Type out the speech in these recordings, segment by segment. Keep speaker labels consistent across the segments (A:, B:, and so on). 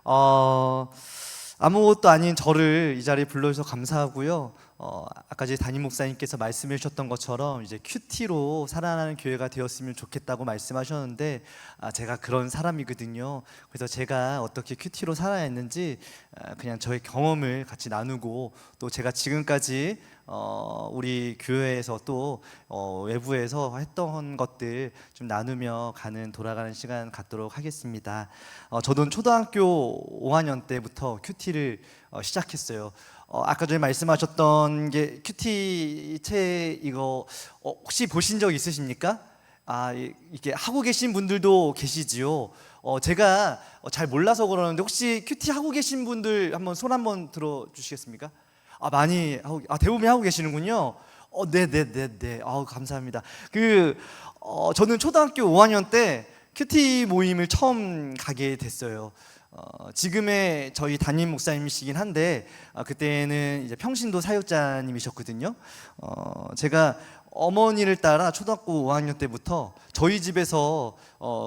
A: 어, 아무것도 아닌 저를 이 자리에 불러주셔서 감사하고요. 아까 제 담임 목사님께서 말씀해 주셨던 것처럼 이제 큐티로 살아나는 교회가 되었으면 좋겠다고 말씀하셨는데, 제가 그런 사람이거든요. 그래서 제가 어떻게 큐티로 살아야 했는지 그냥 저의 경험을 같이 나누고, 또 제가 지금까지 우리 교회에서 또 외부에서 했던 것들 좀 나누며 돌아가는 시간 갖도록 하겠습니다. 저도 초등학교 5학년 때부터 큐티를 시작했어요. 아까 전에 말씀하셨던 게 큐티 책 이거 혹시 보신 적 있으십니까? 이게 하고 계신 분들도 계시지요. 제가 잘 몰라서 그러는데 혹시 큐티 하고 계신 분들 한번 손 한번 들어 주시겠습니까? 많이 하고, 대부분 하고 계시는군요. 네네네네. 감사합니다. 저는 초등학교 5학년 때 큐티 모임을 처음 가게 됐어요. 지금의 저희 담임 목사님이시긴 한데, 그때는 이제 평신도 사역자님이셨거든요. 제가 어머니를 따라 초등학교 5학년 때부터 저희 집에서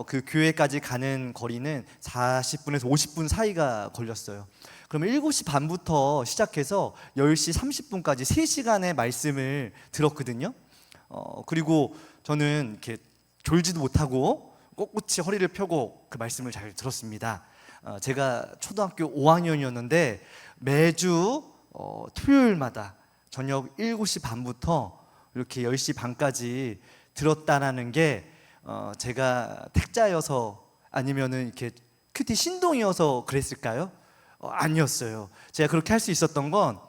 A: 그 교회까지 가는 거리는 40분에서 50분 사이가 걸렸어요. 그러면 7시 반부터 시작해서 10시 30분까지 3시간의 말씀을 들었거든요. 그리고 저는 이렇게 졸지도 못하고 꼿꼿이 허리를 펴고 그 말씀을 잘 들었습니다. 제가 초등학교 5학년이었는데 매주 토요일마다 저녁 7시 반부터 이렇게 10시 반까지 들었다라는 게 제가 택자여서 아니면은 이렇게 큐티 신동이어서 그랬을까요? 아니었어요. 제가 그렇게 할 수 있었던 건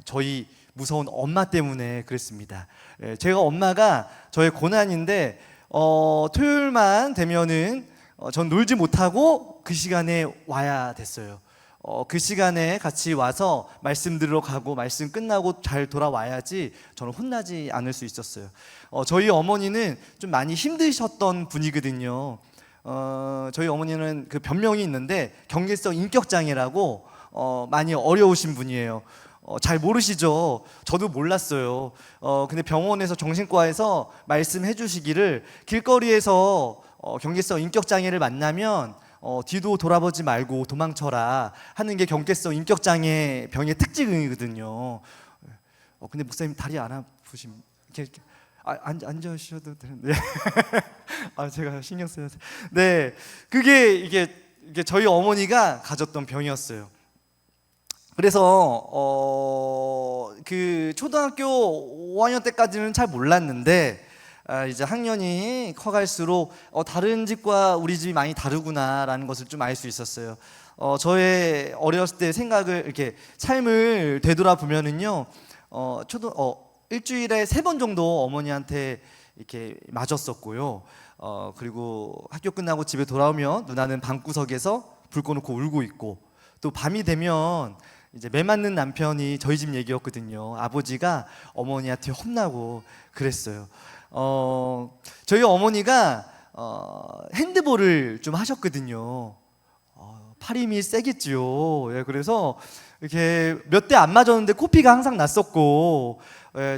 A: 저희 무서운 엄마 때문에 그랬습니다. 제가 엄마가 저의 고난인데 토요일만 되면은 전 놀지 못하고 그 시간에 와야 됐어요. 그 시간에 같이 와서 말씀 들으러 가고 말씀 끝나고 잘 돌아와야지 저는 혼나지 않을 수 있었어요. 저희 어머니는 좀 많이 힘드셨던 분이거든요. 저희 어머니는 그 변명이 있는데 경계성 인격장애라고 많이 어려우신 분이에요. 잘 모르시죠? 저도 몰랐어요. 근데 병원에서 정신과에서 말씀해 주시기를 길거리에서 경계성 인격장애를 만나면 뒤도 돌아보지 말고 도망쳐라 하는 게 경계성 인격장애 병의 특징이거든요. 근데 목사님 다리 안 아프심? 이렇게 앉으셔도 되는데. 제가 신경 쓰여서. 네, 이게 저희 어머니가 가졌던 병이었어요. 그래서 그 초등학교 5학년 때까지는 잘 몰랐는데, 이제 학년이 커갈수록 다른 집과 우리 집이 많이 다르구나라는 것을 좀 알 수 있었어요. 저의 어렸을 때 생각을 이렇게 삶을 되돌아보면은요, 일주일에 3번 정도 어머니한테 이렇게 맞았었고요. 그리고 학교 끝나고 집에 돌아오면 누나는 방구석에서 불 꺼놓고 울고 있고, 또 밤이 되면 이제 매 맞는 남편이 저희 집 얘기였거든요. 아버지가 어머니한테 혼나고 그랬어요. 저희 어머니가 핸드볼을 좀 하셨거든요. 팔 힘이 세겠지요. 예, 그래서 이렇게 몇 대 안 맞았는데 코피가 항상 났었고,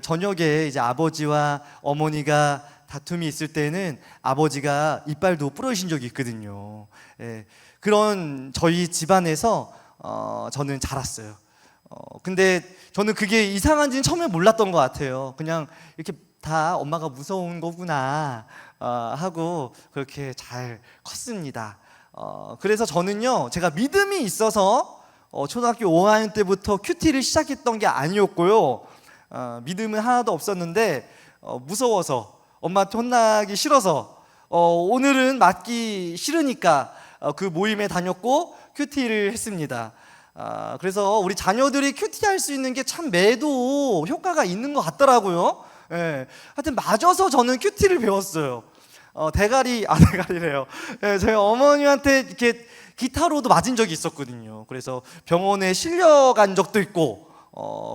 A: 저녁에 이제 아버지와 어머니가 다툼이 있을 때는 아버지가 이빨도 부러지신 적이 있거든요. 그런 저희 집안에서 저는 자랐어요. 근데 저는 그게 이상한지는 처음에 몰랐던 것 같아요. 그냥 이렇게 다 엄마가 무서운 거구나 하고 그렇게 잘 컸습니다. 그래서 저는요, 제가 믿음이 있어서 초등학교 5학년 때부터 큐티를 시작했던 게 아니었고요. 믿음은 하나도 없었는데 무서워서, 엄마한테 혼나기 싫어서, 오늘은 맞기 싫으니까 그 모임에 다녔고 큐티를 했습니다. 그래서 우리 자녀들이 큐티 할 수 있는 게 참 매도 효과가 있는 것 같더라고요. 하여튼 맞아서 저는 큐티를 배웠어요. 대가리래요. 저희 어머니한테 이렇게 기타로도 맞은 적이 있었거든요. 그래서 병원에 실려간 적도 있고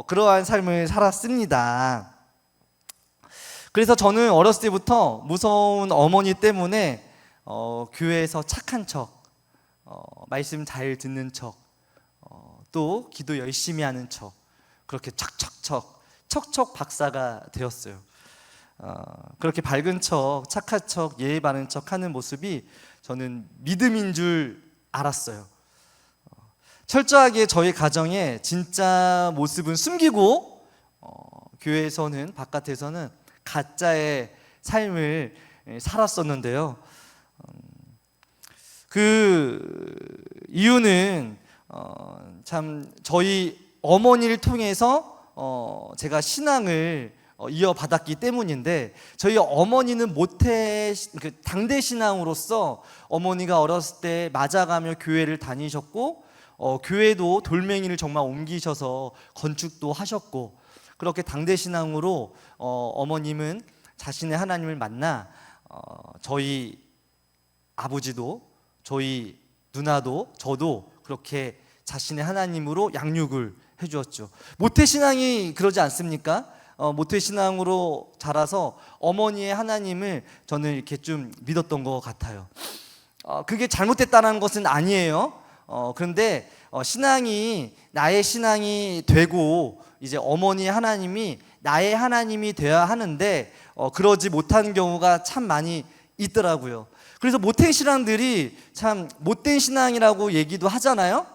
A: 그러한 삶을 살았습니다. 그래서 저는 어렸을 때부터 무서운 어머니 때문에 교회에서 착한 척, 말씀 잘 듣는 척, 또 기도 열심히 하는 척, 그렇게 척척 박사가 되었어요. 그렇게 밝은 척, 착한 척, 예의 바른 척 하는 모습이 저는 믿음인 줄 알았어요. 철저하게 저희 가정의 진짜 모습은 숨기고 교회에서는, 바깥에서는 가짜의 삶을 살았었는데요. 그 이유는 참 저희 어머니를 통해서 제가 신앙을 이어받았기 때문인데, 저희 어머니는 당대 신앙으로서 어머니가 어렸을 때 맞아가며 교회를 다니셨고, 교회도 돌멩이를 정말 옮기셔서 건축도 하셨고, 그렇게 당대 신앙으로 어머님은 자신의 하나님을 만나 저희 아버지도, 저희 누나도, 저도 그렇게 자신의 하나님으로 양육을 해주었죠. 모태신앙이 그러지 않습니까? 모태신앙으로 자라서 어머니의 하나님을 저는 이렇게 좀 믿었던 것 같아요. 그게 잘못됐다는 것은 아니에요. 그런데 신앙이 나의 신앙이 되고 이제 어머니의 하나님이 나의 하나님이 되어야 하는데 그러지 못하는 경우가 참 많이 있더라고요. 그래서 모태 신앙들이 참 못된 신앙이라고 얘기도 하잖아요.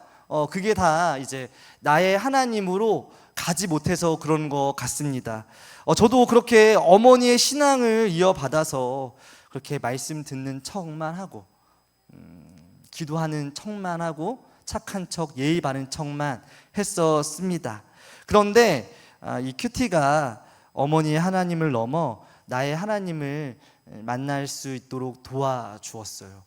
A: 그게 다 이제 나의 하나님으로 가지 못해서 그런 것 같습니다. 저도 그렇게 어머니의 신앙을 이어받아서 그렇게 말씀 듣는 척만 하고, 기도하는 척만 하고, 착한 척, 예의 바른 척만 했었습니다. 그런데 이 큐티가 어머니의 하나님을 넘어 나의 하나님을 만날 수 있도록 도와주었어요.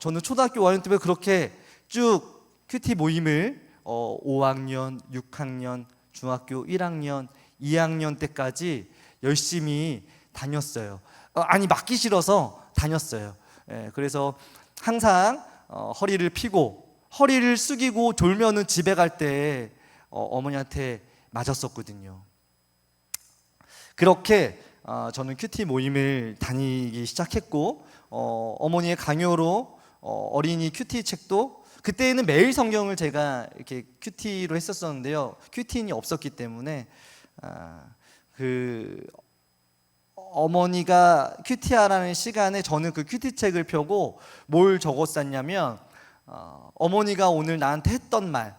A: 저는 초등학교 5학년 때부터 그렇게 쭉 큐티 모임을 5학년, 6학년, 중학교 1학년, 2학년 때까지 열심히 다녔어요. 아니, 맞기 싫어서 다녔어요. 그래서 항상 허리를 펴고 허리를 숙이고 졸면은 집에 갈 때 어머니한테 맞았었거든요. 그렇게 저는 큐티 모임을 다니기 시작했고, 어머니의 강요로 어린이 큐티 책도, 그때는 매일 성경을 제가 이렇게 큐티로 했었었는데요. 큐티인이 없었기 때문에 그 어머니가 큐티하라는 시간에 저는 그 큐티 책을 펴고 뭘 적었었냐면, 어머니가 오늘 나한테 했던 말,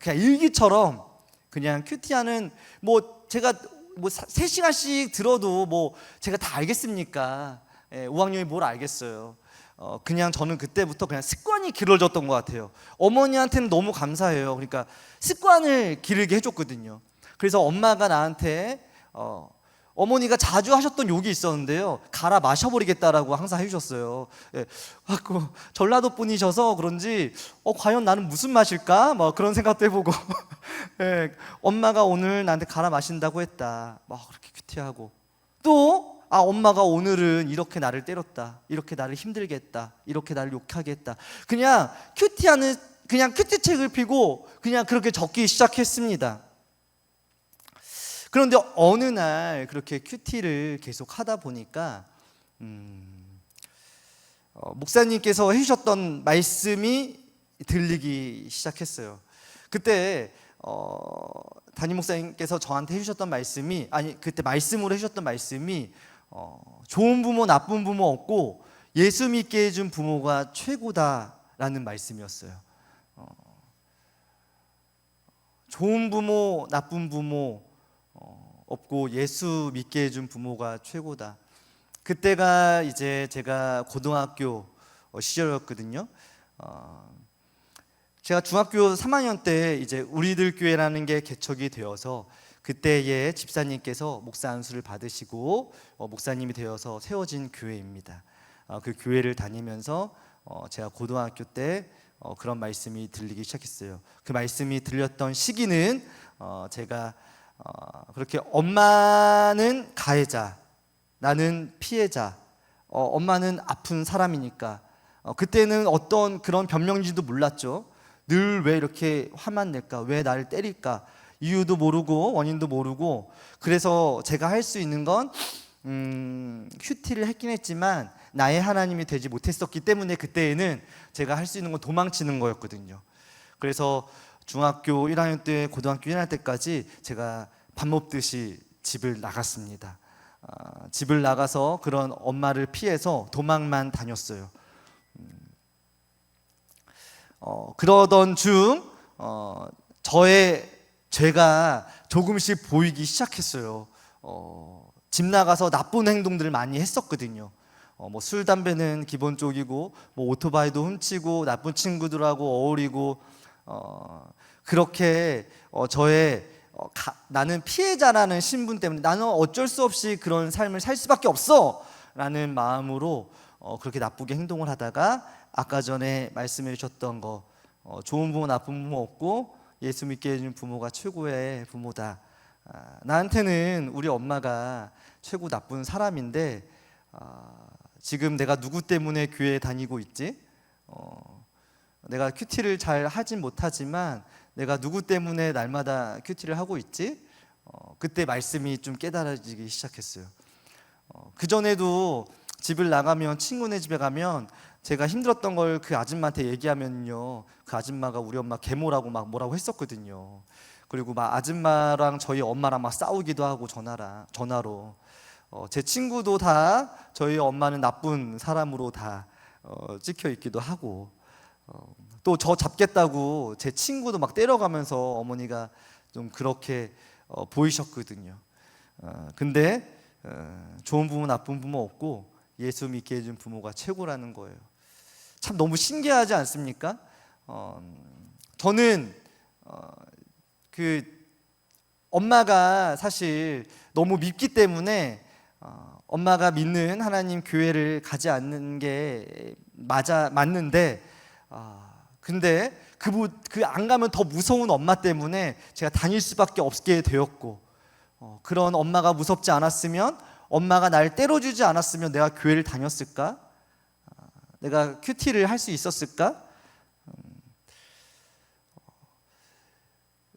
A: 그냥 일기처럼, 그냥 큐티하는 제가 3시간씩 들어도 제가 다 알겠습니까? 5학년이 뭘 알겠어요. 그냥 저는 그때부터 그냥 습관이 길어졌던 것 같아요. 어머니한테는 너무 감사해요. 그러니까 습관을 기르게 해줬거든요. 그래서 엄마가 나한테 어머니가 자주 하셨던 욕이 있었는데요, 갈아 마셔버리겠다라고 항상 해주셨어요. 전라도 분이셔서 그런지 과연 나는 무슨 맛일까? 그런 생각도 해보고 엄마가 오늘 나한테 갈아 마신다고 했다, 그렇게 큐티하고, 또 엄마가 오늘은 이렇게 나를 때렸다, 이렇게 나를 힘들게 했다, 이렇게 나를 욕하게 했다. 그냥 큐티책을 펴고 그냥 그렇게 적기 시작했습니다. 그런데 어느 날 그렇게 큐티를 계속 하다 보니까 목사님께서 해주셨던 말씀이 들리기 시작했어요. 그때 담임 목사님께서 저한테 해주셨던 말씀이, 그때 말씀으로 해주셨던 말씀이 좋은 부모 나쁜 부모 없고 예수 믿게 해준 부모가 최고다라는 말씀이었어요. 좋은 부모 나쁜 부모 없고 예수 믿게 해준 부모가 최고다. 그때가 이제 제가 고등학교 시절이었거든요. 제가 중학교 3학년 때 이제 우리들 교회라는 게 개척이 되어서, 그때의 집사님께서 목사 안수를 받으시고 목사님이 되어서 세워진 교회입니다. 그 교회를 다니면서 제가 고등학교 때 그런 말씀이 들리기 시작했어요. 그 말씀이 들렸던 시기는 제가 그렇게 엄마는 가해자, 나는 피해자, 엄마는 아픈 사람이니까, 그때는 어떤 그런 변명인지도 몰랐죠. 늘 왜 이렇게 화만 낼까, 왜 나를 때릴까, 이유도 모르고 원인도 모르고, 그래서 제가 할 수 있는 건 큐티를 했긴 했지만 나의 하나님이 되지 못했었기 때문에 그때에는 제가 할 수 있는 건 도망치는 거였거든요. 그래서 중학교 1학년 때, 고등학교 1학년 때까지 제가 밥 먹듯이 집을 나갔습니다. 집을 나가서 그런 엄마를 피해서 도망만 다녔어요. 그러던 중 저의 죄가 조금씩 보이기 시작했어요. 집 나가서 나쁜 행동들을 많이 했었거든요. 뭐 술, 담배는 기본적이고, 뭐 오토바이도 훔치고, 나쁜 친구들하고 어울리고, 그렇게 저의 나는 피해자라는 신분 때문에 나는 어쩔 수 없이 그런 삶을 살 수밖에 없어 라는 마음으로 그렇게 나쁘게 행동을 하다가, 아까 전에 말씀해 주셨던 거, 좋은 부모 나쁜 부모 없고 예수 믿게 해준 부모가 최고의 부모다. 나한테는 우리 엄마가 최고 나쁜 사람인데, 지금 내가 누구 때문에 교회에 다니고 있지? 내가 큐티를 잘 하진 못하지만 내가 누구 때문에 날마다 큐티를 하고 있지? 그때 말씀이 좀 깨달아지기 시작했어요. 그전에도 집을 나가면, 친구네 집에 가면 제가 힘들었던 걸 그 아줌마한테 얘기하면요, 그 아줌마가 우리 엄마 계모라고 막 뭐라고 했었거든요. 그리고 막 아줌마랑 저희 엄마랑 막 싸우기도 하고 전화로. 제 친구도 다 저희 엄마는 나쁜 사람으로 다 찍혀 있기도 하고, 또 저 잡겠다고 제 친구도 막 때려가면서 어머니가 좀 그렇게 보이셨거든요. 근데 좋은 부모 나쁜 부모 없고 예수 믿게 해준 부모가 최고라는 거예요. 참 너무 신기하지 않습니까? 저는 그 엄마가 사실 너무 밉기 때문에 엄마가 믿는 하나님 교회를 가지 않는 게 맞는데, 근데 그 안 가면 더 무서운 엄마 때문에 제가 다닐 수밖에 없게 되었고, 그런 엄마가 무섭지 않았으면, 엄마가 날 때려주지 않았으면 내가 교회를 다녔을까? 내가 큐티를 할 수 있었을까?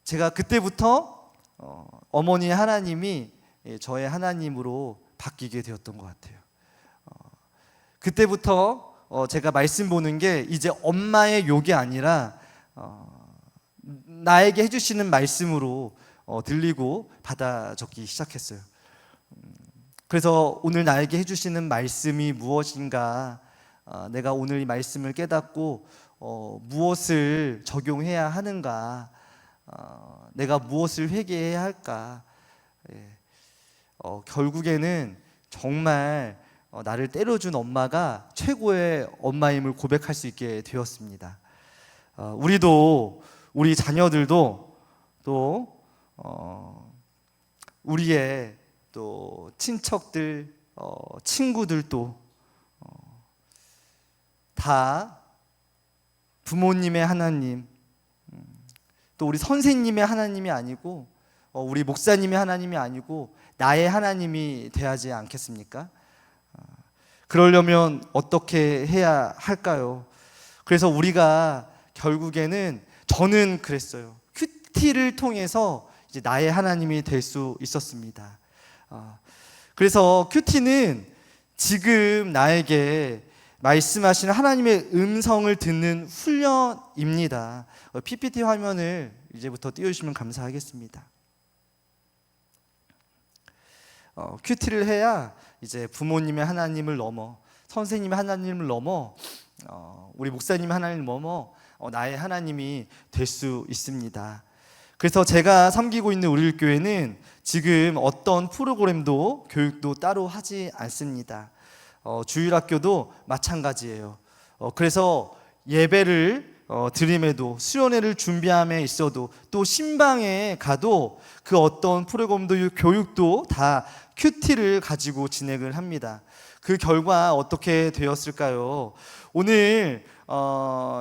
A: 제가 그때부터 어머니 하나님이 저의 하나님으로 바뀌게 되었던 것 같아요. 그때부터 제가 말씀 보는 게 이제 엄마의 욕이 아니라 나에게 해주시는 말씀으로 들리고 받아 적기 시작했어요. 그래서 오늘 나에게 해주시는 말씀이 무엇인가, 내가 오늘 이 말씀을 깨닫고 무엇을 적용해야 하는가, 내가 무엇을 회개해야 할까. 결국에는 정말 나를 때려준 엄마가 최고의 엄마임을 고백할 수 있게 되었습니다. 우리도, 우리 자녀들도 또 우리의 또 친척들, 친구들도 다 부모님의 하나님, 또 우리 선생님의 하나님이 아니고, 우리 목사님의 하나님이 아니고 나의 하나님이 돼야지 않겠습니까? 그러려면 어떻게 해야 할까요? 그래서 우리가 결국에는, 저는 그랬어요. 큐티를 통해서 이제 나의 하나님이 될 수 있었습니다. 그래서 큐티는 지금 나에게 말씀하시는 하나님의 음성을 듣는 훈련입니다. PPT 화면을 이제부터 띄워주시면 감사하겠습니다. 큐티를 해야 이제 부모님의 하나님을 넘어, 선생님의 하나님을 넘어, 우리 목사님의 하나님을 넘어 나의 하나님이 될 수 있습니다. 그래서 제가 섬기고 있는 우리교회는 지금 어떤 프로그램도, 교육도 따로 하지 않습니다. 주일학교도 마찬가지예요. 그래서 예배를 드림에도, 수련회를 준비함에 있어도, 또 신방에 가도 그 어떤 프로그램도, 교육도 다 큐티를 가지고 진행을 합니다. 그 결과 어떻게 되었을까요? 오늘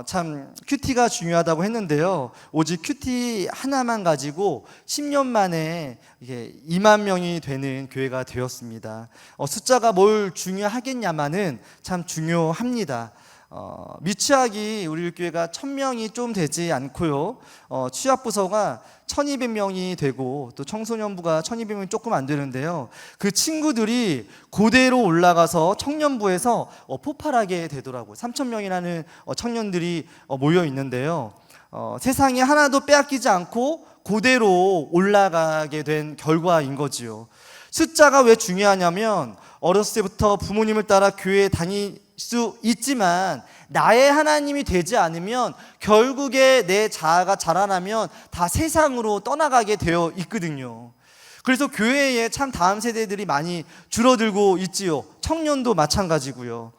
A: 참 큐티가 중요하다고 했는데요, 오직 큐티 하나만 가지고 10년 만에 이게 2만 명이 되는 교회가 되었습니다. 숫자가 뭘 중요하겠냐마는 참 중요합니다. 미취학이 우리 교회가 1000명이 좀 되지 않고요, 취합부서가 1200명이 되고, 또 청소년부가 1200명이 조금 안 되는데요, 그 친구들이 고대로 올라가서 청년부에서 폭발하게 되더라고요. 3000명이라는 청년들이 모여 있는데요, 세상에 하나도 빼앗기지 않고 고대로 올라가게 된 결과인 거지요. 숫자가 왜 중요하냐면, 어렸을 때부터 부모님을 따라 교회에 수 있지만 나의 하나님이 되지 않으면 결국에 내 자아가 자라나면 다 세상으로 떠나가게 되어 있거든요. 그래서 교회에 참 다음 세대들이 많이 줄어들고 있지요. 청년도 마찬가지고요.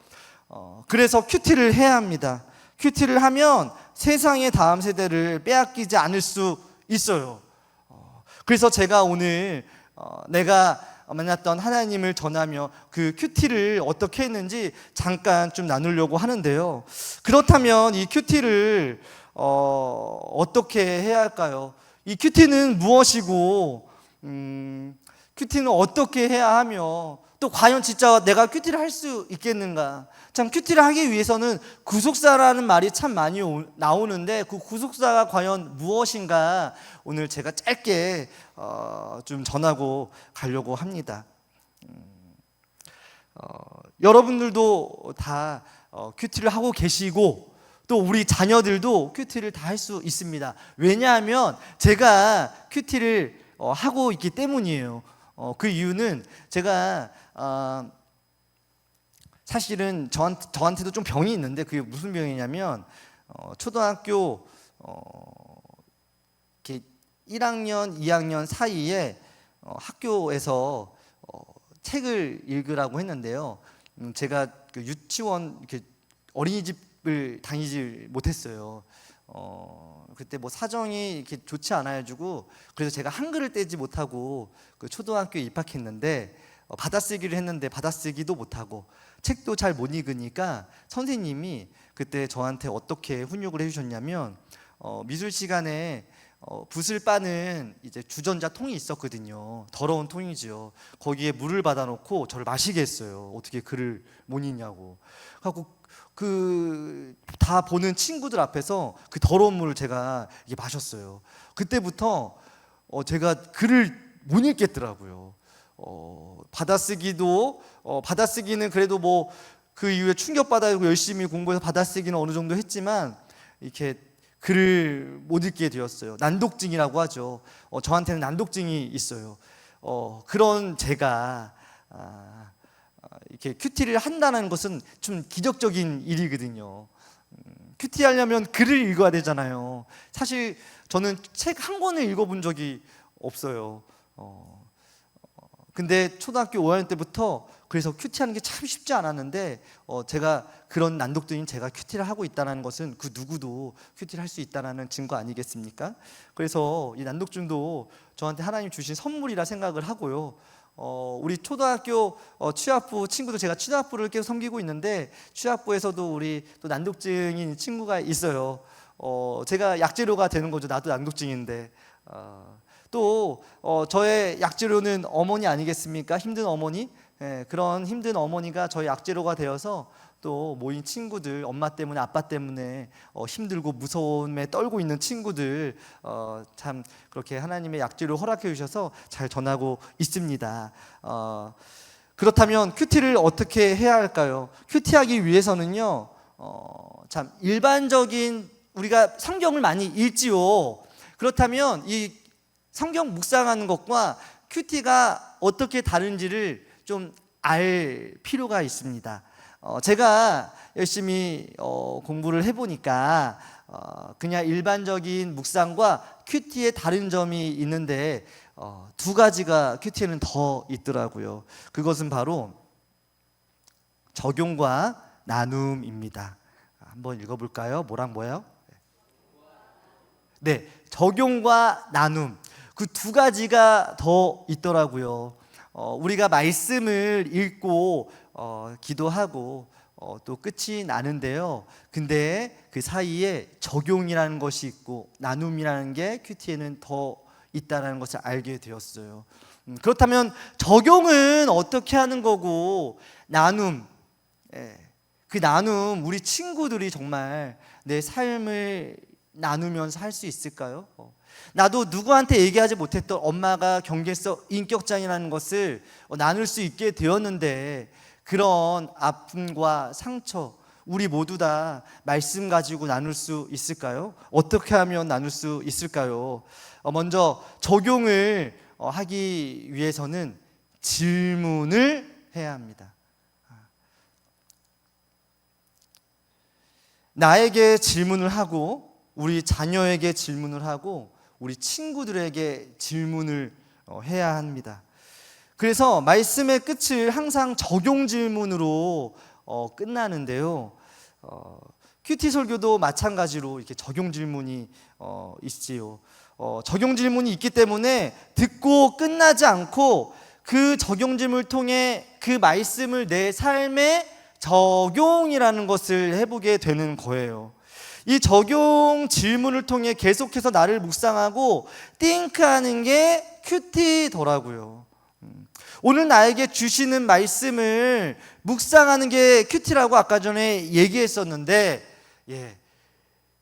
A: 그래서 큐티를 해야 합니다. 큐티를 하면 세상의 다음 세대를 빼앗기지 않을 수 있어요. 그래서 제가 오늘 내가 만났던 하나님을 전하며 그 큐티를 어떻게 했는지 잠깐 좀 나누려고 하는데요. 그렇다면 이 큐티를 어떻게 해야 할까요? 이 큐티는 무엇이고 큐티는 어떻게 해야 하며 또 과연 진짜 내가 큐티를 할 수 있겠는가? 참 큐티를 하기 위해서는 구속사라는 말이 참 많이 나오는데 그 구속사가 과연 무엇인가 오늘 제가 짧게 좀 전하고 가려고 합니다. 여러분들도 다 큐티를 하고 계시고 또 우리 자녀들도 큐티를 다 할 수 있습니다. 왜냐하면 제가 큐티를 하고 있기 때문이에요. 그 이유는 제가 사실은 저한테도 좀 병이 있는데 그게 무슨 병이냐면 초등학교 이렇게 1학년, 2학년 사이에 학교에서 책을 읽으라고 했는데요. 제가 그 유치원 이렇게 어린이집을 다니지 못했어요. 그때 뭐 사정이 이렇게 좋지 않아가지고 그래서 제가 한글을 떼지 못하고 그 초등학교에 입학했는데 받아쓰기를 했는데 받아쓰기도 못하고 책도 잘 못 읽으니까 선생님이 그때 저한테 어떻게 훈육을 해주셨냐면 미술 시간에 붓을 빠는 이제 주전자 통이 있었거든요. 더러운 통이지요. 거기에 물을 받아놓고 저를 마시게 했어요. 어떻게 글을 못 읽냐고. 그래갖고 그 다 보는 친구들 앞에서 그 더러운 물을 제가 이게 마셨어요. 그때부터 제가 글을 못 읽겠더라고요. 받아쓰기는 그래도 뭐 그 이후에 충격받아서 열심히 공부해서 받아쓰기는 어느 정도 했지만 이렇게 글을 못 읽게 되었어요. 난독증이라고 하죠. 저한테는 난독증이 있어요. 그런 제가 이렇게 큐티를 한다는 것은 좀 기적적인 일이거든요. 큐티하려면 글을 읽어야 되잖아요. 사실 저는 책 한 권을 읽어본 적이 없어요. 근데 초등학교 5학년 때부터 그래서 큐티하는 게 참 쉽지 않았는데 제가 그런 난독증인 제가 큐티를 하고 있다는 것은 그 누구도 큐티를 할 수 있다는 증거 아니겠습니까? 그래서 이 난독증도 저한테 하나님 주신 선물이라 생각을 하고요. 우리 초등학교 취합부 친구도 제가 취합부를 계속 섬기고 있는데 취합부에서도 우리 또 난독증인 친구가 있어요. 제가 약재료가 되는 거죠. 나도 난독증인데. 또 저의 약재료는 어머니 아니겠습니까? 힘든 어머니. 그런 힘든 어머니가 저의 약재료가 되어서 또 모인 친구들, 엄마 때문에 아빠 때문에 힘들고 무서움에 떨고 있는 친구들 참 그렇게 하나님의 약재료 허락해 주셔서 잘 전하고 있습니다. 그렇다면 큐티를 어떻게 해야 할까요? 큐티하기 위해서는요, 참 일반적인 우리가 성경을 많이 읽지요. 그렇다면 이 성경 묵상하는 것과 큐티가 어떻게 다른지를 좀 알 필요가 있습니다. 제가 열심히 공부를 해보니까 그냥 일반적인 묵상과 큐티의 다른 점이 있는데 두 가지가 큐티에는 더 있더라고요. 그것은 바로 적용과 나눔입니다. 한번 읽어볼까요? 뭐랑 뭐예요? 네, 적용과 나눔. 그 두 가지가 더 있더라고요. 우리가 말씀을 읽고 기도하고 또 끝이 나는데요. 근데 그 사이에 적용이라는 것이 있고 나눔이라는 게 큐티에는 더 있다는 것을 알게 되었어요. 그렇다면 적용은 어떻게 하는 거고 나눔, 그 나눔 우리 친구들이 정말 내 삶을 나누면서 할 수 있을까요? 나도 누구한테 얘기하지 못했던 엄마가 경계성 인격장애라는 것을 나눌 수 있게 되었는데 그런 아픔과 상처 우리 모두 다 말씀 가지고 나눌 수 있을까요? 어떻게 하면 나눌 수 있을까요? 먼저 적용을 하기 위해서는 질문을 해야 합니다. 나에게 질문을 하고 우리 자녀에게 질문을 하고 우리 친구들에게 질문을 해야 합니다. 그래서 말씀의 끝을 항상 적용 질문으로 끝나는데요. 큐티 설교도 마찬가지로 이렇게 적용 질문이 있지요. 적용 질문이 있기 때문에 듣고 끝나지 않고 그 적용 질문을 통해 그 말씀을 내 삶에 적용이라는 것을 해보게 되는 거예요. 이 적용 질문을 통해 계속해서 나를 묵상하고 띵크하는 게 큐티더라고요. 오늘 나에게 주시는 말씀을 묵상하는 게 큐티라고 아까 전에 얘기했었는데,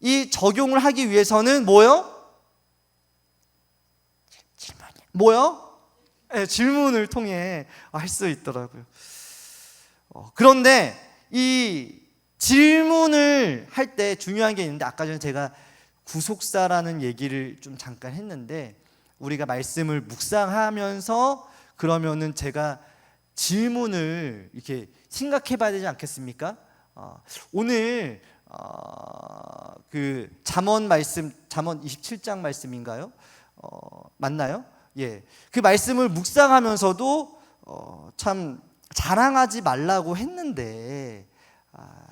A: 이 적용을 하기 위해서는 뭐요? 질문을 통해 할 수 있더라고요. 그런데 이 질문을 할 때 중요한 게 있는데, 아까 전에 제가 구속사라는 얘기를 좀 잠깐 했는데, 우리가 말씀을 묵상하면서 그러면은 제가 질문을 이렇게 생각해 봐야 되지 않겠습니까? 오늘 그 잠언 말씀, 잠언 27장 말씀인가요? 맞나요? 그 말씀을 묵상하면서도 참 자랑하지 말라고 했는데,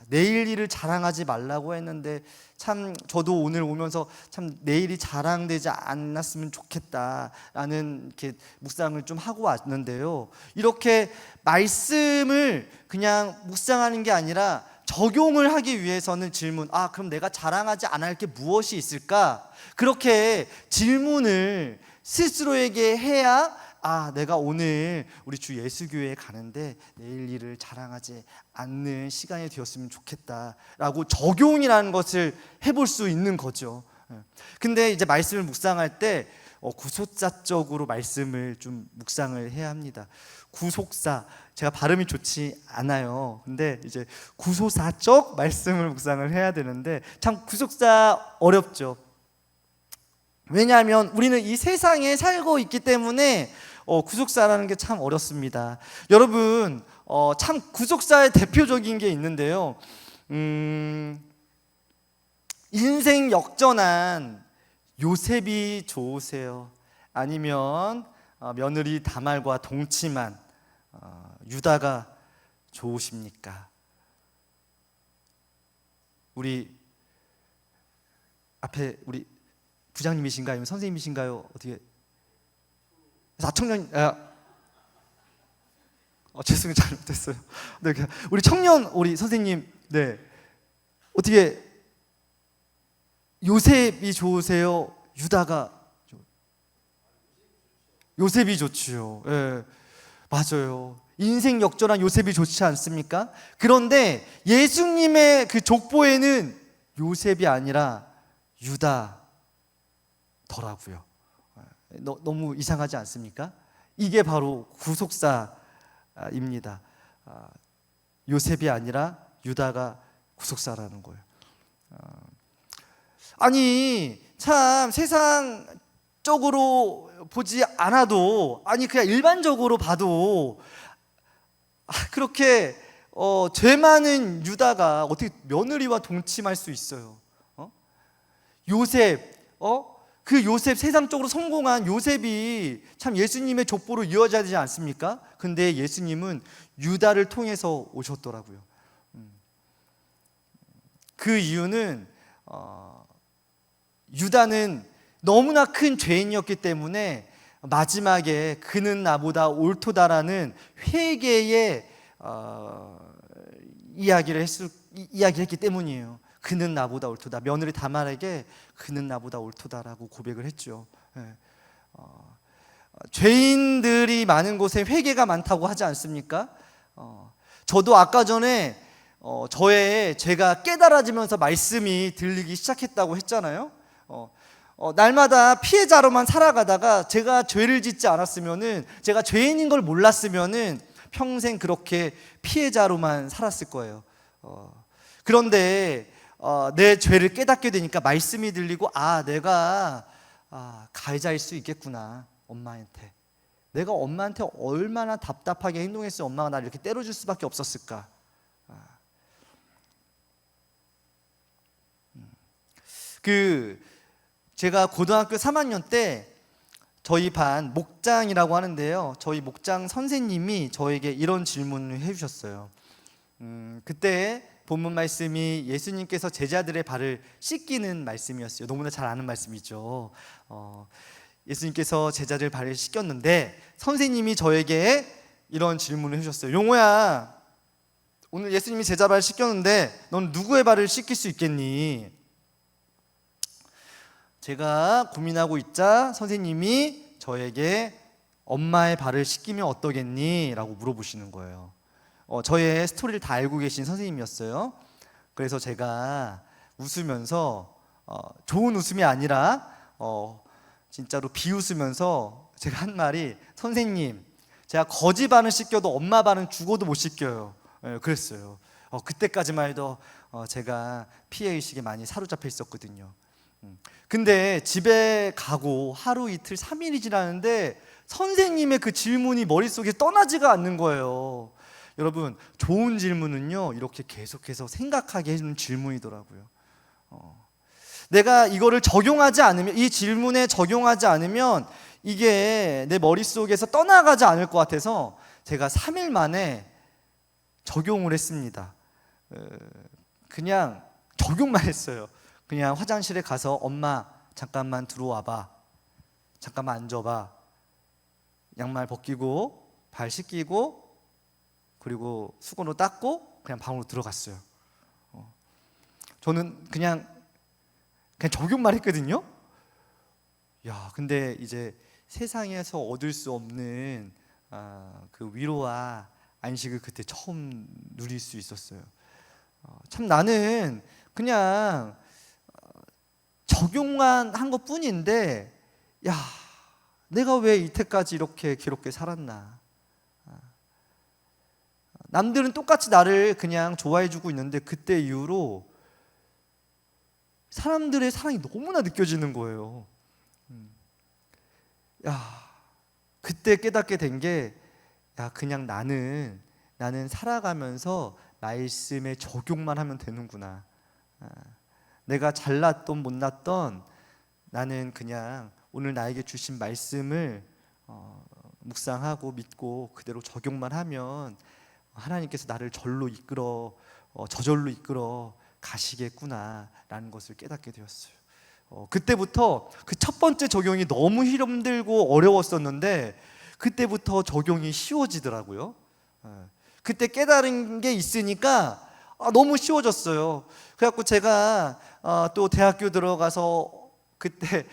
A: 내일 일을 자랑하지 말라고 했는데, 참 저도 오늘 오면서 참 내일이 자랑되지 않았으면 좋겠다라는 이렇게 묵상을 좀 하고 왔는데요. 이렇게 말씀을 그냥 묵상하는 게 아니라 적용을 하기 위해서는 질문, 그럼 내가 자랑하지 않을 게 무엇이 있을까? 그렇게 질문을 스스로에게 해야 내가 오늘 우리 주 예수교회에 가는데 내일 일을 자랑하지 않는 시간이 되었으면 좋겠다라고 적용이라는 것을 해볼 수 있는 거죠. 근데 이제 말씀을 묵상할 때 구속사적으로 말씀을 좀 묵상을 해야 합니다. 구속사, 제가 발음이 좋지 않아요. 근데 이제 구속사적 말씀을 묵상을 해야 되는데 참 구속사 어렵죠. 왜냐하면 우리는 이 세상에 살고 있기 때문에 구속사라는 게 참 어렵습니다. 여러분, 참 구속사의 대표적인 게 있는데요. 인생 역전한 요셉이 좋으세요? 아니면 며느리 다말과 동침한 유다가 좋으십니까? 우리 앞에 우리 부장님이신가요? 아니면 선생님이신가요? 어떻게? 사청년, 죄송해요, 잘못했어요. 네, 우리 청년, 우리 선생님, 어떻게 요셉이 좋으세요? 유다가 요셉이 좋지요. 맞아요. 인생 역전한 요셉이 좋지 않습니까? 그런데 예수님의 그 족보에는 요셉이 아니라 유다더라고요. 너무 이상하지 않습니까? 이게 바로 구속사입니다. 요셉이 아니라 유다가 구속사라는 거예요. 아니 참 세상적으로 보지 않아도, 그냥 일반적으로 봐도 그렇게 죄 많은 유다가 어떻게 며느리와 동침할 수 있어요? 요셉, 그 요셉, 세상적으로 성공한 요셉이 참 예수님의 족보로 이어져야 되지 않습니까? 근데 예수님은 유다를 통해서 오셨더라고요. 그 이유는 유다는 너무나 큰 죄인이었기 때문에 마지막에 그는 나보다 옳도다라는 회개의 이야기를 했기 때문이에요. 그는 나보다 옳도다. 며느리 다말에게 그는 나보다 옳도다라고 고백을 했죠. 죄인들이 많은 곳에 회개가 많다고 하지 않습니까? 저도 아까 전에 제가 깨달아지면서 말씀이 들리기 시작했다고 했잖아요. 날마다 피해자로만 살아가다가 제가 죄를 짓지 않았으면은, 제가 죄인인 걸 몰랐으면은 평생 그렇게 피해자로만 살았을 거예요. 그런데 내 죄를 깨닫게 되니까 말씀이 들리고, 내가 가해자일 수 있겠구나. 엄마한테 내가 엄마한테 얼마나 답답하게 행동했으면 엄마가 나를 이렇게 때려줄 수밖에 없었을까. 그 제가 고등학교 3학년 때 저희 반 목장이라고 하는데요. 저희 목장 선생님이 저에게 이런 질문을 해주셨어요. 그때 본문 말씀이 예수님께서 제자들의 발을 씻기는 말씀이었어요. 너무나 잘 아는 말씀이죠. 예수님께서 제자들 발을 씻겼는데 선생님이 저에게 이런 질문을 해주셨어요. 용호야, 오늘 예수님이 제자 발을 씻겼는데 넌 누구의 발을 씻길 수 있겠니? 제가 고민하고 있자 선생님이 저에게 엄마의 발을 씻기면 어떠겠니? 라고 물어보시는 거예요. 저의 스토리를 다 알고 계신 선생님이었어요. 그래서 제가 웃으면서 좋은 웃음이 아니라 진짜로 비웃으면서 제가 한 말이, 선생님, 제가 거지 발은 씻겨도 엄마 발은 죽어도 못 씻겨요. 그랬어요. 그때까지만 해도 제가 피해의식에 많이 사로잡혀 있었거든요. 근데 집에 가고 하루 이틀 3일이 지나는데 선생님의 그 질문이 머릿속에 떠나지가 않는 거예요. 여러분, 좋은 질문은요 이렇게 계속해서 생각하게 해주는 질문이더라고요. 내가 이거를 적용하지 않으면, 이 질문에 적용하지 않으면 이게 내 머릿속에서 떠나가지 않을 것 같아서 제가 3일 만에 적용을 했습니다. 그냥 적용만 했어요. 그냥 화장실에 가서 엄마 잠깐만 들어와봐, 잠깐만 앉아봐, 양말 벗기고 발 씻기고 그리고 수건으로 닦고 그냥 방으로 들어갔어요. 저는 그냥 적용만 했거든요. 야, 근데 이제 세상에서 얻을 수 없는 그 위로와 안식을 그때 처음 누릴 수 있었어요. 참 나는 그냥 적용만 한 것뿐인데, 야, 내가 왜 이때까지 이렇게 괴롭게 살았나. 남들은 똑같이 나를 그냥 좋아해주고 있는데 그때 이후로 사람들의 사랑이 너무나 느껴지는 거예요. 야, 그때 깨닫게 된 게, 야, 그냥 나는 살아가면서 말씀에 적용만 하면 되는구나. 내가 잘났던 못났던 나는 그냥 오늘 나에게 주신 말씀을 묵상하고 믿고 그대로 적용만 하면 하나님께서 나를 절로 이끌어 저절로 이끌어 가시겠구나라는 것을 깨닫게 되었어요. 그때부터 그 첫 번째 적용이 너무 힘들고 어려웠었는데 그때부터 적용이 쉬워지더라고요. 그때 깨달은 게 있으니까 너무 쉬워졌어요. 그래갖고 제가 또 대학교 들어가서 그때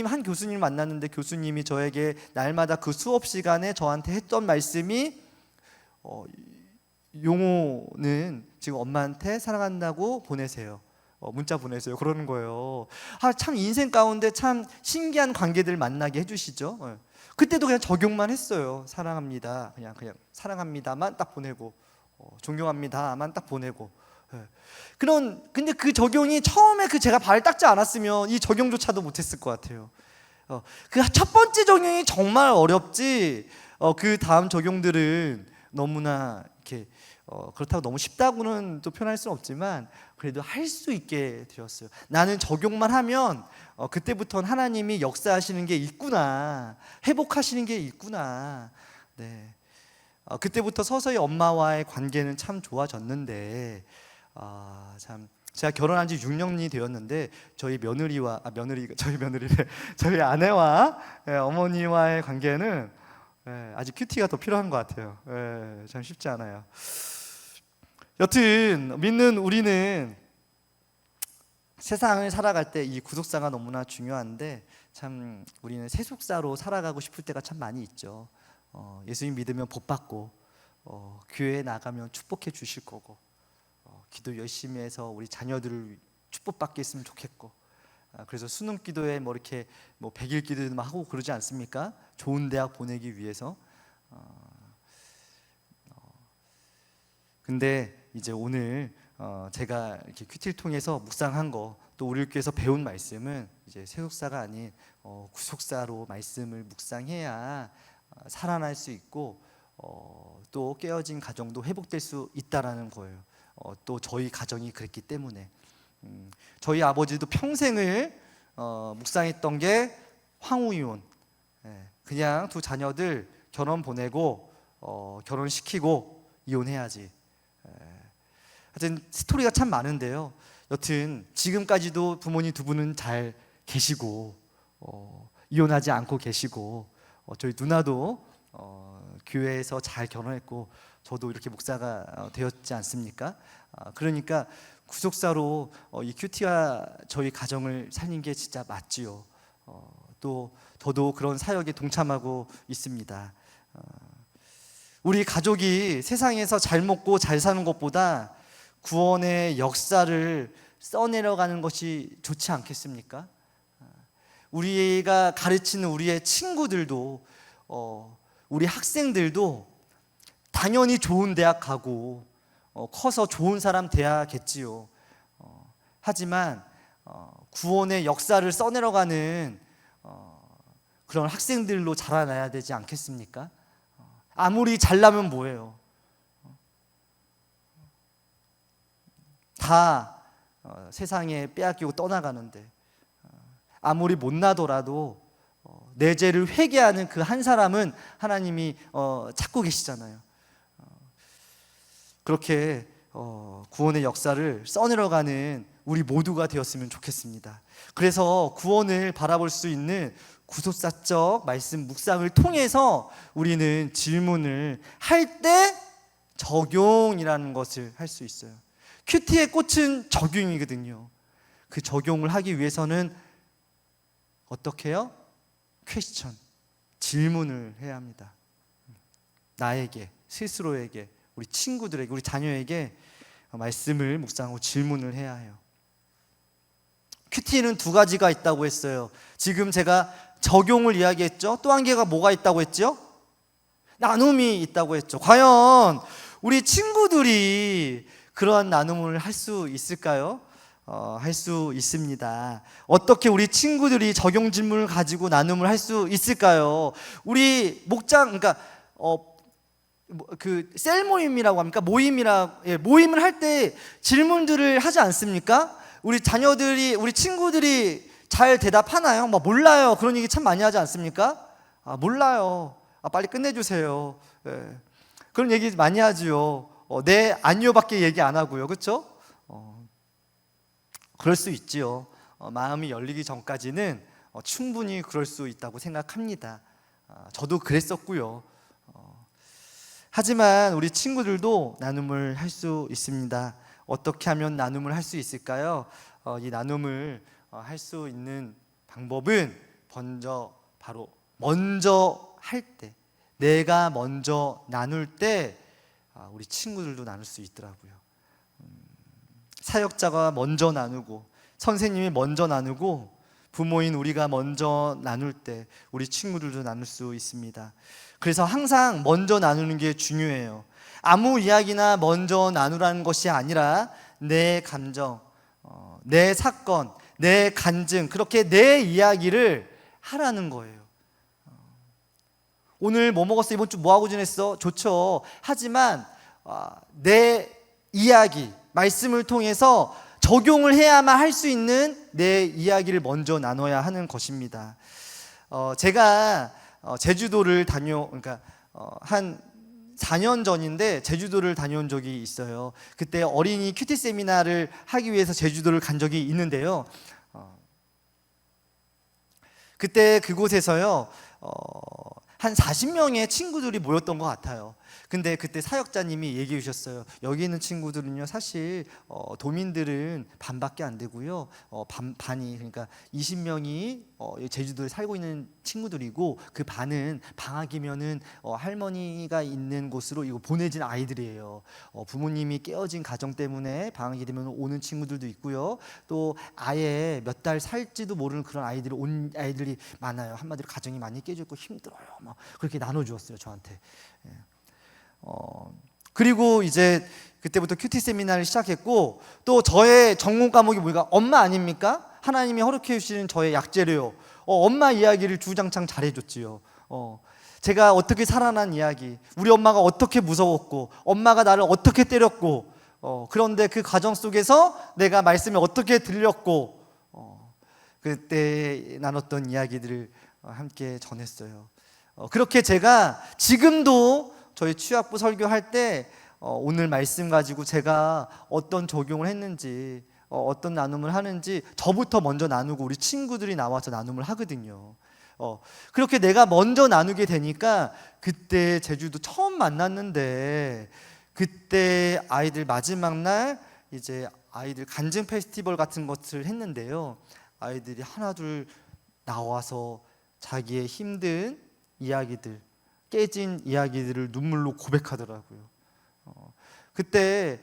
A: 한 교수님 만났는데 교수님이 저에게 날마다 그 수업 시간에 저한테 했던 말씀이 용호는 지금 엄마한테 사랑한다고 보내세요. 문자 보내세요. 그러는 거예요. 참 인생 가운데 참 신기한 관계들 만나게 해주시죠. 그때도 그냥 적용만 했어요. 사랑합니다. 그냥 사랑합니다만 딱 보내고, 존경합니다만 딱 보내고. 근데 그 적용이 처음에 제가 발을 닦지 않았으면 이 적용조차도 못했을 것 같아요. 그 첫 번째 적용이 정말 어렵지. 그 다음 적용들은 너무나 이렇게 그렇다고 너무 쉽다고는 또 표현할 수는 없지만 그래도 할 수 있게 되었어요. 나는 적용만 하면 그때부터는 하나님이 역사하시는 게 있구나, 회복하시는 게 있구나. 네. 그때부터 서서히 엄마와의 관계는 참 좋아졌는데, 참 제가 결혼한 지 6년이 되었는데 저희 저희 아내와 어머니와의 관계는 아직 큐티가 더 필요한 것 같아요. 참 쉽지 않아요. 여튼 믿는 우리는 세상을 살아갈 때 이 구속사가 너무나 중요한데 참 우리는 세속사로 살아가고 싶을 때가 참 많이 있죠. 예수님 믿으면 복 받고 교회에 나가면 축복해 주실 거고 기도 열심히 해서 우리 자녀들을 축복받게 했으면 좋겠고 그래서 수능 기도에 이렇게 100일 기도도 하고 그러지 않습니까? 좋은 대학 보내기 위해서. 근데 이제 오늘 제가 이렇게 큐티를 통해서 묵상한 거, 또 우리 교회에서 배운 말씀은 이제 세속사가 아닌 구속사로 말씀을 묵상해야 살아날 수 있고 또 깨어진 가정도 회복될 수 있다라는 거예요. 또 저희 가정이 그랬기 때문에 저희 아버지도 평생을 묵상했던 게 황후이혼. 그냥 두 자녀들 결혼 보내고 결혼시키고 이혼해야지. 하여튼 스토리가 참 많은데요. 여튼 지금까지도 부모님 두 분은 잘 계시고 이혼하지 않고 계시고 저희 누나도 교회에서 잘 결혼했고 저도 이렇게 목사가 되었지 않습니까? 그러니까 구속사로 이 큐티가 저희 가정을 살린 게 진짜 맞지요. 또 저도 그런 사역에 동참하고 있습니다. 우리 가족이 세상에서 잘 먹고 잘 사는 것보다 구원의 역사를 써내려가는 것이 좋지 않겠습니까? 우리가 가르치는 우리의 친구들도 우리 학생들도 당연히 좋은 대학 가고 커서 좋은 사람 돼야겠지요. 하지만 구원의 역사를 써내려가는 그런 학생들로 자라나야 되지 않겠습니까? 아무리 잘나면 뭐예요? 다 세상에 빼앗기고 떠나가는데 아무리 못나더라도 내 죄를 회개하는 그 한 사람은 하나님이 찾고 계시잖아요. 그렇게 구원의 역사를 써내려가는 우리 모두가 되었으면 좋겠습니다. 그래서 구원을 바라볼 수 있는 구속사적 말씀 묵상을 통해서 우리는 질문을 할 때 적용이라는 것을 할 수 있어요. 큐티의 꽃은 적용이거든요. 그 적용을 하기 위해서는 어떻게 해요? 퀘스천, 질문을 해야 합니다. 나에게, 스스로에게, 우리 친구들에게, 우리 자녀에게 말씀을 묵상하고 질문을 해야 해요. 큐티는 두 가지가 있다고 했어요. 지금 제가 적용을 이야기했죠. 또 한 개가 뭐가 있다고 했죠? 나눔이 있다고 했죠. 과연 우리 친구들이 그러한 나눔을 할 수 있을까요? 할 수 있습니다. 어떻게 우리 친구들이 적용 질문을 가지고 나눔을 할 수 있을까요? 우리 목장, 그러니까 그 셀 모임이라고 합니까? 모임을 할 때 질문들을 하지 않습니까? 우리 자녀들이, 우리 친구들이 잘 대답하나요? 몰라요. 그런 얘기 참 많이 하지 않습니까? 몰라요. 빨리 끝내주세요. 그런 얘기 많이 하지요. 네, 아니요밖에 얘기 안 하고요. 그렇죠? 그럴 수 있지요. 마음이 열리기 전까지는 충분히 그럴 수 있다고 생각합니다. 저도 그랬었고요. 하지만 우리 친구들도 나눔을 할 수 있습니다. 어떻게 하면 나눔을 할 수 있을까요? 이 나눔을 할 수 있는 방법은 먼저 할 때, 내가 먼저 나눌 때 우리 친구들도 나눌 수 있더라고요. 사역자가 먼저 나누고 선생님이 먼저 나누고 부모인 우리가 먼저 나눌 때 우리 친구들도 나눌 수 있습니다. 그래서 항상 먼저 나누는 게 중요해요. 아무 이야기나 먼저 나누라는 것이 아니라 내 감정, 내 사건, 내 간증, 그렇게 내 이야기를 하라는 거예요. 오늘 뭐 먹었어? 이번 주 뭐 하고 지냈어? 좋죠. 하지만 내 이야기, 말씀을 통해서 적용을 해야만 할 수 있는 내 이야기를 먼저 나눠야 하는 것입니다. 제가 제주도를 그러니까 한 4년 전인데 제주도를 다녀온 적이 있어요. 그때 어린이 큐티 세미나를 하기 위해서 제주도를 간 적이 있는데요. 그때 그곳에서요, 한 40명의 친구들이 모였던 것 같아요. 근데 그때 사역자님이 얘기해 주셨어요. 여기 있는 친구들은요, 사실 도민들은 반밖에 안 되고요, 반이, 그러니까 20명이 제주도에 살고 있는 친구들이고 그 반은 방학이면은 할머니가 있는 곳으로 이거 보내진 아이들이에요. 부모님이 깨어진 가정 때문에 방학이 되면 오는 친구들도 있고요, 또 아예 몇 달 살지도 모르는 그런 온 아이들이 많아요. 한마디로 가정이 많이 깨졌고 힘들어요. 막 그렇게 나눠주었어요, 저한테. 그리고 이제 그때부터 큐티 세미나를 시작했고, 또 저의 전공 과목이 뭐가 엄마 아닙니까? 하나님이 허락해 주시는 저의 약재료요. 엄마 이야기를 주장창 잘해줬지요. 제가 어떻게 살아난 이야기, 우리 엄마가 어떻게 무서웠고, 엄마가 나를 어떻게 때렸고, 그런데 그 과정 속에서 내가 말씀을 어떻게 들렸고 그때 나눴던 이야기들을 함께 전했어요. 그렇게 제가 지금도 저희 취학부 설교할 때 오늘 말씀 가지고 제가 어떤 적용을 했는지 어떤 나눔을 하는지 저부터 먼저 나누고 우리 친구들이 나와서 나눔을 하거든요. 그렇게 내가 먼저 나누게 되니까 그때 제주도 처음 만났는데 그때 아이들 마지막 날 이제 아이들 간증 페스티벌 같은 것을 했는데요. 아이들이 하나둘 나와서 자기의 힘든 이야기들, 깨진 이야기들을 눈물로 고백하더라고요. 그때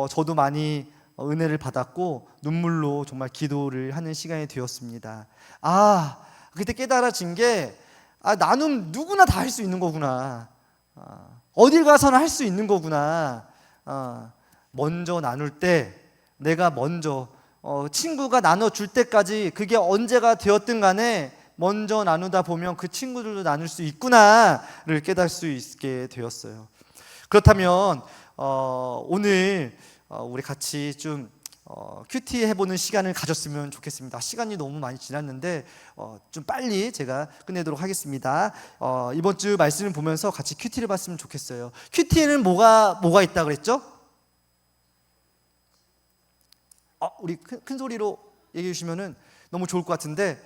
A: 저도 많이 은혜를 받았고 눈물로 정말 기도를 하는 시간이 되었습니다. 그때 깨달아진 게 나눔 누구나 다 할 수 있는 거구나. 어딜 가서나 할 수 있는 거구나. 먼저 나눌 때 내가 먼저 친구가 나눠줄 때까지 그게 언제가 되었든 간에 먼저 나누다 보면 그 친구들도 나눌 수 있구나를 깨달을 수 있게 되었어요. 그렇다면 오늘 우리 같이 좀 큐티 해보는 시간을 가졌으면 좋겠습니다. 시간이 너무 많이 지났는데 좀 빨리 제가 끝내도록 하겠습니다. 이번 주 말씀을 보면서 같이 큐티를 봤으면 좋겠어요. 큐티에는 뭐가 있다 그랬죠? 우리 큰 소리로 얘기해 주시면은 너무 좋을 것 같은데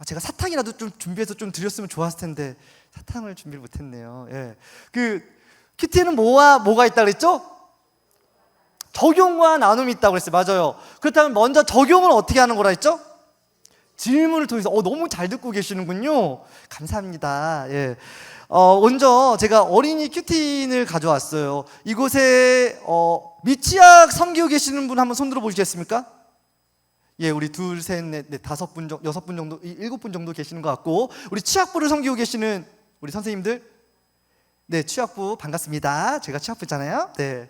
A: 제가 사탕이라도 좀 준비해서 좀 드렸으면 좋았을 텐데 사탕을 준비를 못했네요. 예. 그 큐티에는 뭐가 있다 그랬죠? 적용과 나눔이 있다고 그랬어요. 맞아요. 그렇다면 먼저 적용을 어떻게 하는 거라 했죠? 질문을 통해서. 너무 잘 듣고 계시는군요. 감사합니다. 예. 먼저 제가 어린이 큐티인을 가져왔어요. 이곳에 미취학 섬기고 계시는 분 한번 손 들어 보시겠습니까? 예, 우리 둘, 셋, 넷, 5분 정도, 6분 정도, 7분 정도 계시는 것 같고, 우리 취학부를 섬기고 계시는 우리 선생님들, 네, 취학부 반갑습니다. 제가 취학부잖아요. 네.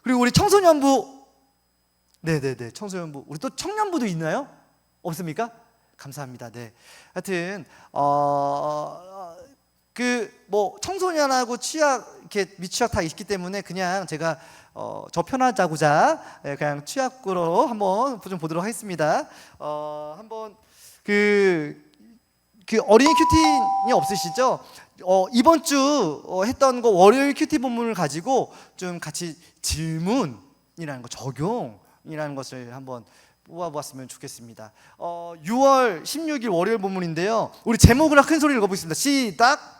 A: 그리고 우리 청소년부, 네네네, 청소년부, 우리 또 청년부도 있나요? 없습니까? 감사합니다. 네. 하여튼 청소년하고 취학 이렇게 미취학 다 있기 때문에 그냥 제가 저 편하자고자 그냥 취학구로 한번 좀 보도록 하겠습니다. 한번 그 어린이 큐티인이 없으시죠? 이번 주 했던 거 월요일 큐티 본문을 가지고 좀 같이 질문이라는 거, 적용이라는 것을 한번 뽑아보았으면 좋겠습니다. 6월 16일 월요일 본문인데요. 우리 제목을 큰 소리로 읽어보겠습니다. 시작.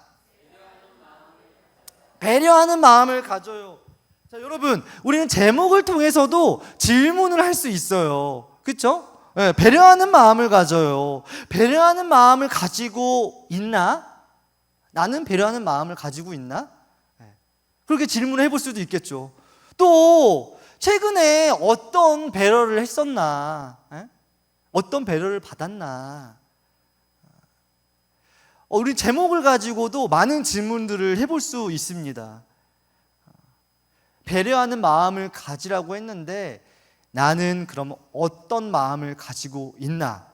A: 배려하는 마음을 가져요. 자, 여러분, 우리는 제목을 통해서도 질문을 할 수 있어요. 그렇죠? 네, 배려하는 마음을 가져요. 배려하는 마음을 가지고 있나? 나는 배려하는 마음을 가지고 있나? 네. 그렇게 질문을 해볼 수도 있겠죠. 또 최근에 어떤 배려를 했었나? 네? 어떤 배려를 받았나? 우리 제목을 가지고도 많은 질문들을 해볼 수 있습니다. 배려하는 마음을 가지라고 했는데 나는 그럼 어떤 마음을 가지고 있나?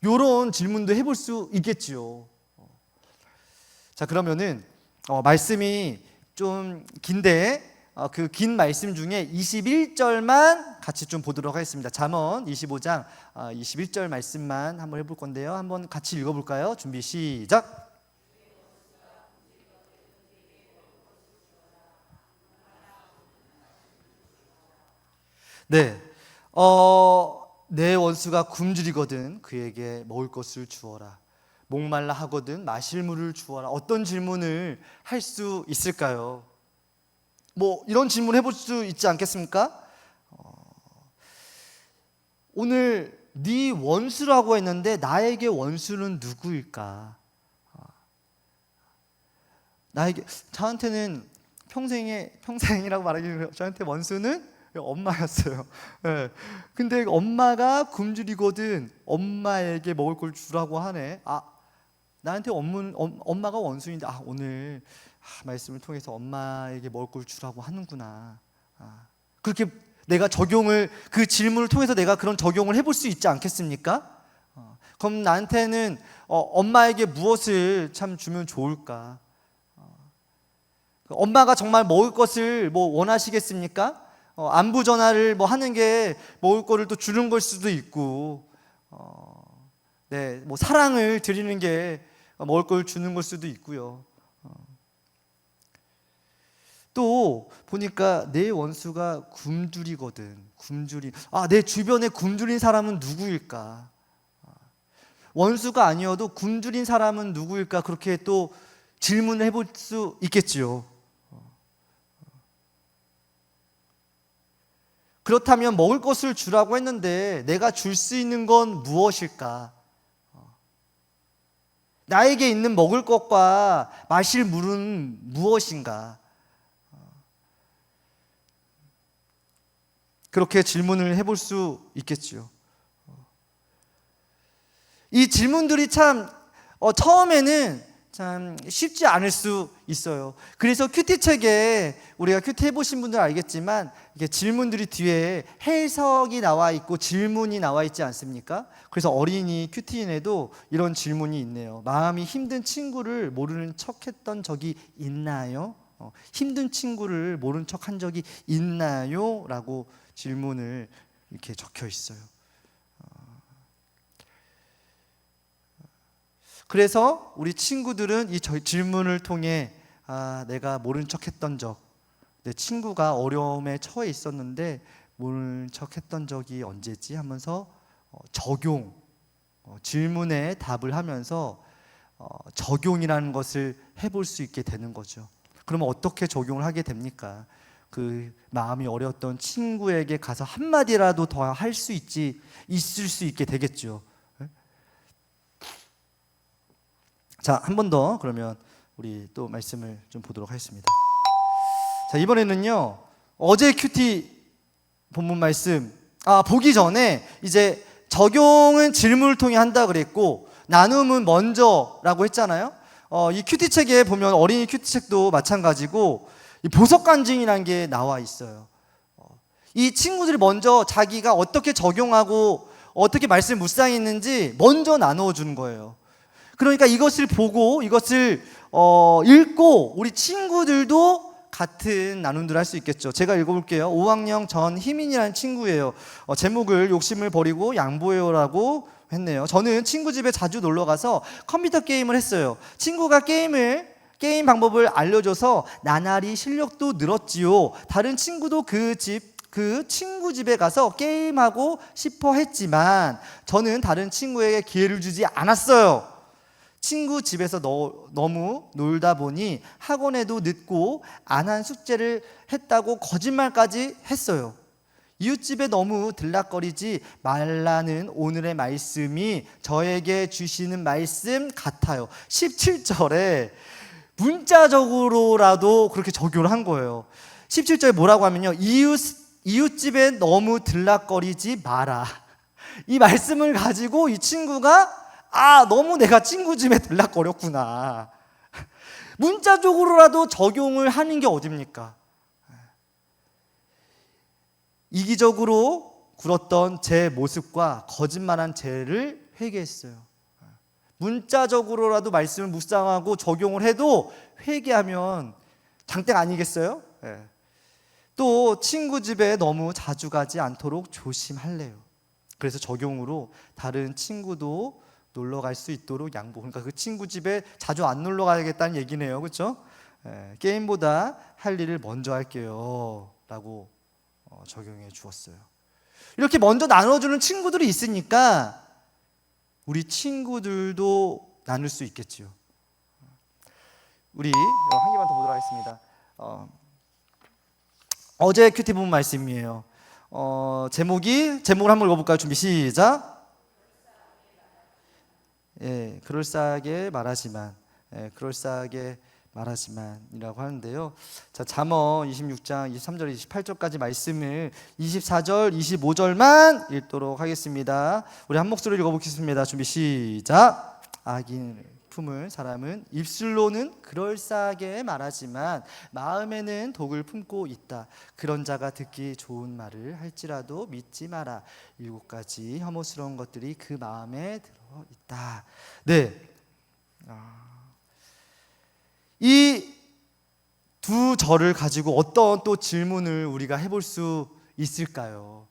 A: 이런 질문도 해볼 수 있겠지요. 자, 그러면은 말씀이 좀 긴데 그 긴 말씀 중에 21절만 같이 좀 보도록 하겠습니다. 잠언 25장 21절 말씀만 한번 해볼 건데요. 한번 같이 읽어볼까요? 준비 시작. 네, 내 원수가 굶주리거든 그에게 먹을 것을 주어라. 목말라 하거든 마실 물을 주어라. 어떤 질문을 할 수 있을까요? 이런 질문 해볼 수 있지 않겠습니까? 오늘 네 원수라고 했는데 나에게 원수는 누구일까? 저한테는 평생이라고 말하기는 저한테 원수는 엄마였어요. 네. 근데 엄마가 굶주리거든 엄마에게 먹을 걸 주라고 하네. 나한테 엄마가 원수인데 오늘 말씀을 통해서 엄마에게 먹을 걸 주라고 하는구나. 그렇게 내가 그 질문을 통해서 내가 그런 적용을 해볼 수 있지 않겠습니까? 그럼 나한테는 엄마에게 무엇을 참 주면 좋을까? 엄마가 정말 먹을 것을 뭐 원하시겠습니까? 안부 전화를 뭐 하는 게 먹을 거를 또 주는 걸 수도 있고, 네, 뭐 사랑을 드리는 게 먹을 걸 주는 걸 수도 있고요. 또 보니까 내 원수가 굶주리거든. 굶주리. 내 주변에 굶주린 사람은 누구일까? 원수가 아니어도 굶주린 사람은 누구일까? 그렇게 또 질문을 해볼 수 있겠지요. 그렇다면 먹을 것을 주라고 했는데 내가 줄 수 있는 건 무엇일까? 나에게 있는 먹을 것과 마실 물은 무엇인가? 그렇게 질문을 해볼 수 있겠지요. 이 질문들이 참 처음에는 참 쉽지 않을 수 있어요. 그래서 큐티 책에, 우리가 큐티 해보신 분들 알겠지만 이게 질문들이 뒤에 해석이 나와 있고 질문이 나와 있지 않습니까? 그래서 어린이 큐티인에도 이런 질문이 있네요. 마음이 힘든 친구를 모르는 척했던 적이 있나요? 힘든 친구를 모른 척한 적이 있나요? 라고 질문을 이렇게 적혀 있어요. 그래서 우리 친구들은 이 질문을 통해 내가 모른 척했던 적, 내 친구가 어려움에 처해 있었는데 모른 척했던 적이 언제지 하면서 적용, 질문에 답을 하면서 적용이라는 것을 해볼 수 있게 되는 거죠. 그러면 어떻게 적용을 하게 됩니까? 그 마음이 어려웠던 친구에게 가서 한마디라도 더 할 수 있을 수 있게 되겠죠. 자, 한 번 더 그러면 우리 또 말씀을 좀 보도록 하겠습니다. 자, 이번에는요, 어제 큐티 본문 말씀 보기 전에 이제 적용은 질문을 통해 한다 그랬고 나눔은 먼저라고 했잖아요. 이 큐티 책에 보면 어린이 큐티 책도 마찬가지고 이 보석 간증이라는 게 나와 있어요. 이 친구들이 먼저 자기가 어떻게 적용하고 어떻게 말씀 묵상했는지 먼저 나누어 주는 거예요. 그러니까 이것을 보고 이것을 읽고 우리 친구들도 같은 나눔들을 할 수 있겠죠. 제가 읽어볼게요. 5학년 전희민이라는 친구예요. 제목을 욕심을 버리고 양보해요라고 했네요. 저는 친구 집에 자주 놀러가서 컴퓨터 게임을 했어요. 친구가 게임 방법을 알려줘서 나날이 실력도 늘었지요. 다른 친구도 그 친구 집에 가서 게임하고 싶어 했지만 저는 다른 친구에게 기회를 주지 않았어요. 친구 집에서 너무 놀다 보니 학원에도 늦고 안 한 숙제를 했다고 거짓말까지 했어요. 이웃집에 너무 들락거리지 말라는 오늘의 말씀이 저에게 주시는 말씀 같아요. 17절에 문자적으로라도 그렇게 적용을 한 거예요. 17절에 뭐라고 하면요, 이웃집에 너무 들락거리지 마라. 이 말씀을 가지고 이 친구가 너무 내가 친구 집에 들락거렸구나. 문자적으로라도 적용을 하는 게 어딥니까? 이기적으로 굴었던 제 모습과 거짓말한 죄를 회개했어요. 문자적으로라도 말씀을 묵상하고 적용을 해도 회개하면 장땡 아니겠어요? 또 친구 집에 너무 자주 가지 않도록 조심할래요. 그래서 적용으로 다른 친구도 놀러 갈 수 있도록 양보. 그러니까 그 친구 집에 자주 안 놀러 가야겠다는 얘기네요. 그렇죠? 게임보다 할 일을 먼저 할게요 라고 적용해 주었어요. 이렇게 먼저 나눠주는 친구들이 있으니까 우리 친구들도 나눌 수 있겠지요. 우리 한 개만 더 보도록 하겠습니다. 어제 큐티 본 말씀이에요. 제목을 한번 읽어볼까요? 준비 시작. 그럴싸하게 말하지만, 그럴싸하게 말하지만이라고 하는데요. 자, 잠언 26장 23절 28절까지 말씀을 24절 25절만 읽도록 하겠습니다. 우리 한 목소리로 읽어보겠습니다. 준비 시작. 악인을 품을 사람은 입술로는 그럴싸하게 말하지만 마음에는 독을 품고 있다. 그런 자가 듣기 좋은 말을 할지라도 믿지 마라. 7가지 혐오스러운 것들이 그 마음에 들어 있다. 네, 이 두 절을 가지고 어떤 또 질문을 우리가 해볼 수 있을까요?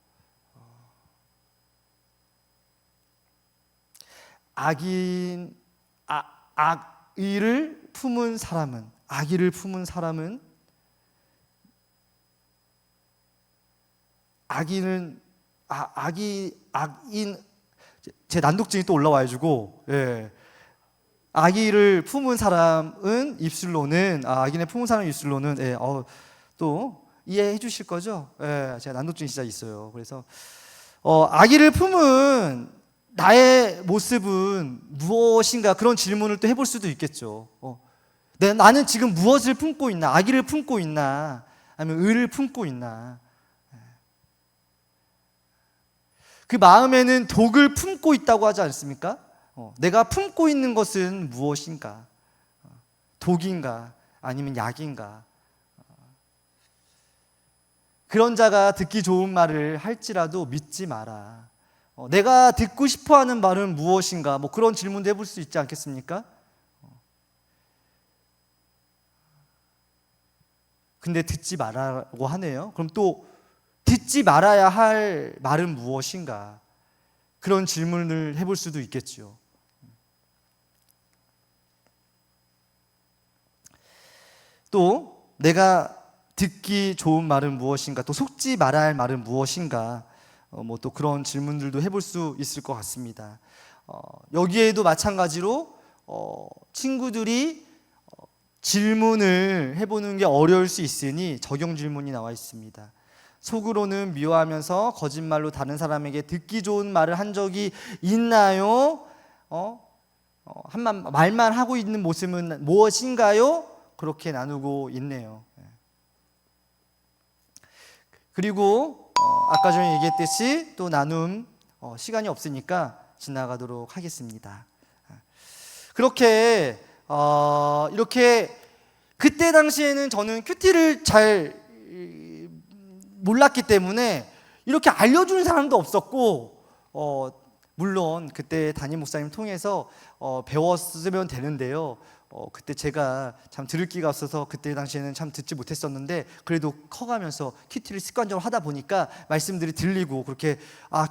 A: 악의를 품은 사람은, 악의를 품은 사람은, 악인, 제 난독증이 또 올라와가지고, 예. 악의를 품은 사람은 입술로는, 악인의 품은 사람 입술로는, 예, 또 이해해 주실 거죠? 예, 제가 난독증이 진짜 있어요. 그래서 악의를 품은 나의 모습은 무엇인가, 그런 질문을 또 해볼 수도 있겠죠. 나는 지금 무엇을 품고 있나? 악의를 품고 있나? 아니면 의를 품고 있나? 그 마음에는 독을 품고 있다고 하지 않습니까? 내가 품고 있는 것은 무엇인가? 독인가? 아니면 약인가? 그런 자가 듣기 좋은 말을 할지라도 믿지 마라. 내가 듣고 싶어하는 말은 무엇인가? 뭐 그런 질문도 해볼 수 있지 않겠습니까? 근데 듣지 말라고 하네요. 그럼 또 듣지 말아야 할 말은 무엇인가? 그런 질문을 해볼 수도 있겠죠. 또 내가 듣기 좋은 말은 무엇인가? 또 속지 말아야 할 말은 무엇인가? 뭐 또 그런 질문들도 해볼 수 있을 것 같습니다. 여기에도 마찬가지로 친구들이 질문을 해보는 게 어려울 수 있으니 적용 질문이 나와 있습니다. 속으로는 미워하면서 거짓말로 다른 사람에게 듣기 좋은 말을 한 적이 있나요? 말만 하고 있는 모습은 무엇인가요? 그렇게 나누고 있네요. 그리고 아까 전에 얘기했듯이 또 나눔, 시간이 없으니까 지나가도록 하겠습니다. 그렇게 이렇게 그때 당시에는 저는 큐티를 잘 몰랐기 때문에 이렇게 알려주는 사람도 없었고, 물론 그때 담임 목사님 통해서 배웠으면 되는데요. 그때 제가 참 들을 기가 없어서 그때 당시에는 참 듣지 못했었는데, 그래도 커가면서 큐티를 습관적으로 하다 보니까 말씀들이 들리고, 그렇게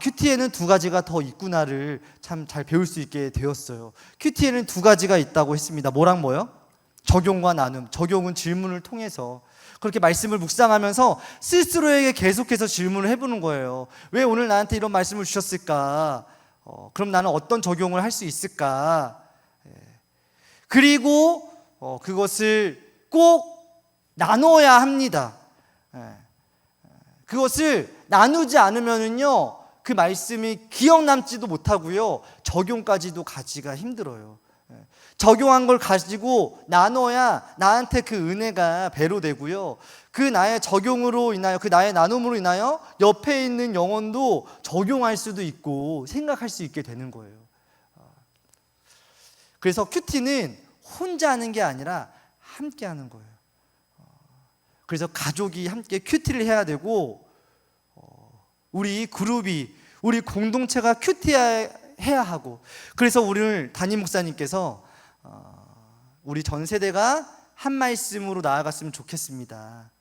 A: 큐티에는 두 가지가 더 있구나를 참 잘 배울 수 있게 되었어요. 큐티에는 두 가지가 있다고 했습니다. 뭐랑 뭐요? 적용과 나눔. 적용은 질문을 통해서 그렇게 말씀을 묵상하면서 스스로에게 계속해서 질문을 해보는 거예요. 왜 오늘 나한테 이런 말씀을 주셨을까? 그럼 나는 어떤 적용을 할 수 있을까? 그리고 그것을 꼭 나눠야 합니다. 그것을 나누지 않으면은요, 그 말씀이 기억 남지도 못하고요, 적용까지도 가지가 힘들어요. 적용한 걸 가지고 나눠야 나한테 그 은혜가 배로 되고요, 그 나의 적용으로 인하여, 그 나의 나눔으로 인하여 옆에 있는 영혼도 적용할 수도 있고 생각할 수 있게 되는 거예요. 그래서 큐티는 혼자 하는 게 아니라 함께 하는 거예요. 그래서 가족이 함께 큐티를 해야 되고, 우리 그룹이, 우리 공동체가 큐티해야 하고, 그래서 오늘 담임 목사님께서 우리 전 세대가 한 말씀으로 나아갔으면 좋겠습니다.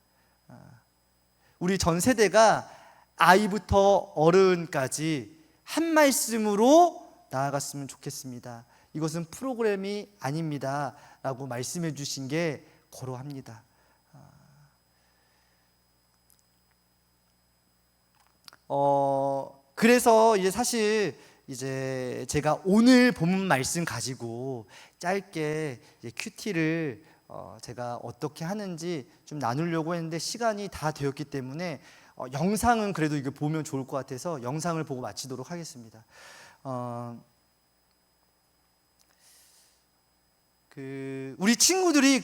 A: 우리 전 세대가 아이부터 어른까지 한 말씀으로 나아갔으면 좋겠습니다. 이것은 프로그램이 아닙니다 라고 말씀해 주신 게 고로합니다. 그래서 이제 사실 이제 제가 오늘 본문 말씀 가지고 짧게 이제 큐티를 제가 어떻게 하는지 좀 나누려고 했는데 시간이 다 되었기 때문에 영상은 그래도 이거 보면 좋을 것 같아서 영상을 보고 마치도록 하겠습니다. 우리 친구들이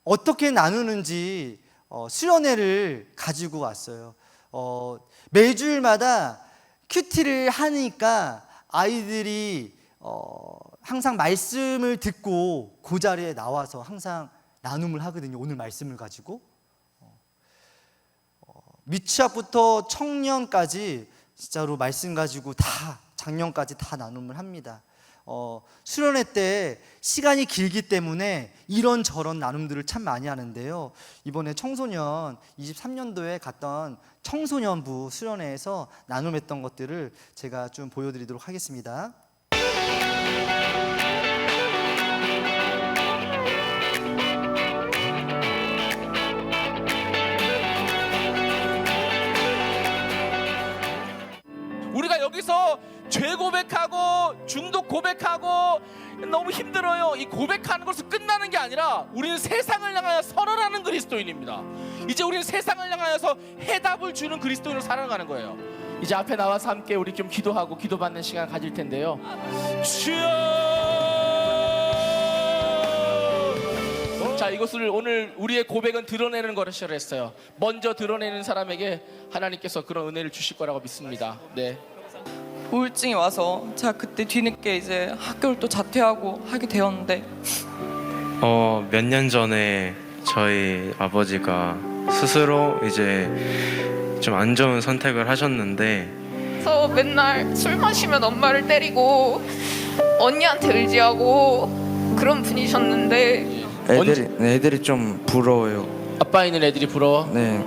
A: 어떻게 나누는지 수련회를 가지고 왔어요. 매주일마다 큐티를 하니까 아이들이 항상 말씀을 듣고 그 자리에 나와서 항상 나눔을 하거든요. 오늘 말씀을 가지고 미취학부터 청년까지 진짜로 말씀 가지고 다 작년까지 다 나눔을 합니다. 수련회 때 시간이 길기 때문에 이런저런 나눔들을 참 많이 하는데요. 이번에 청소년 23년도에 갔던 청소년부 수련회에서 나눔했던 것들을 제가 좀 보여드리도록 하겠습니다.
B: 우리가 여기서 죄 고백하고 중독 고백하고 너무 힘들어요. 이 고백하는 것으로 끝나는 게 아니라 우리는 세상을 향하여 선언하는 그리스도인입니다. 이제 우리는 세상을 향하여서 해답을 주는 그리스도인으로 살아가는 거예요. 이제 앞에 나와서 함께 우리 좀 기도하고 기도받는 시간 가질 텐데요. 주여! 자, 이것을 오늘 우리의 고백은 드러내는 것이라 했어요. 먼저 드러내는 사람에게 하나님께서 그런 은혜를 주실 거라고 믿습니다. 네.
C: 우울증이 와서 제가 그때 뒤늦게 이제 학교를 또 자퇴하고 하게 되었는데
D: 몇 년 전에 저희 아버지가 스스로 이제 좀 안 좋은 선택을 하셨는데
E: 그래서 맨날 술 마시면 엄마를 때리고 언니한테 의지하고 그런 분이셨는데
F: 애들이 좀 부러워요.
B: 아빠 있는 애들이 부러워?
F: 네.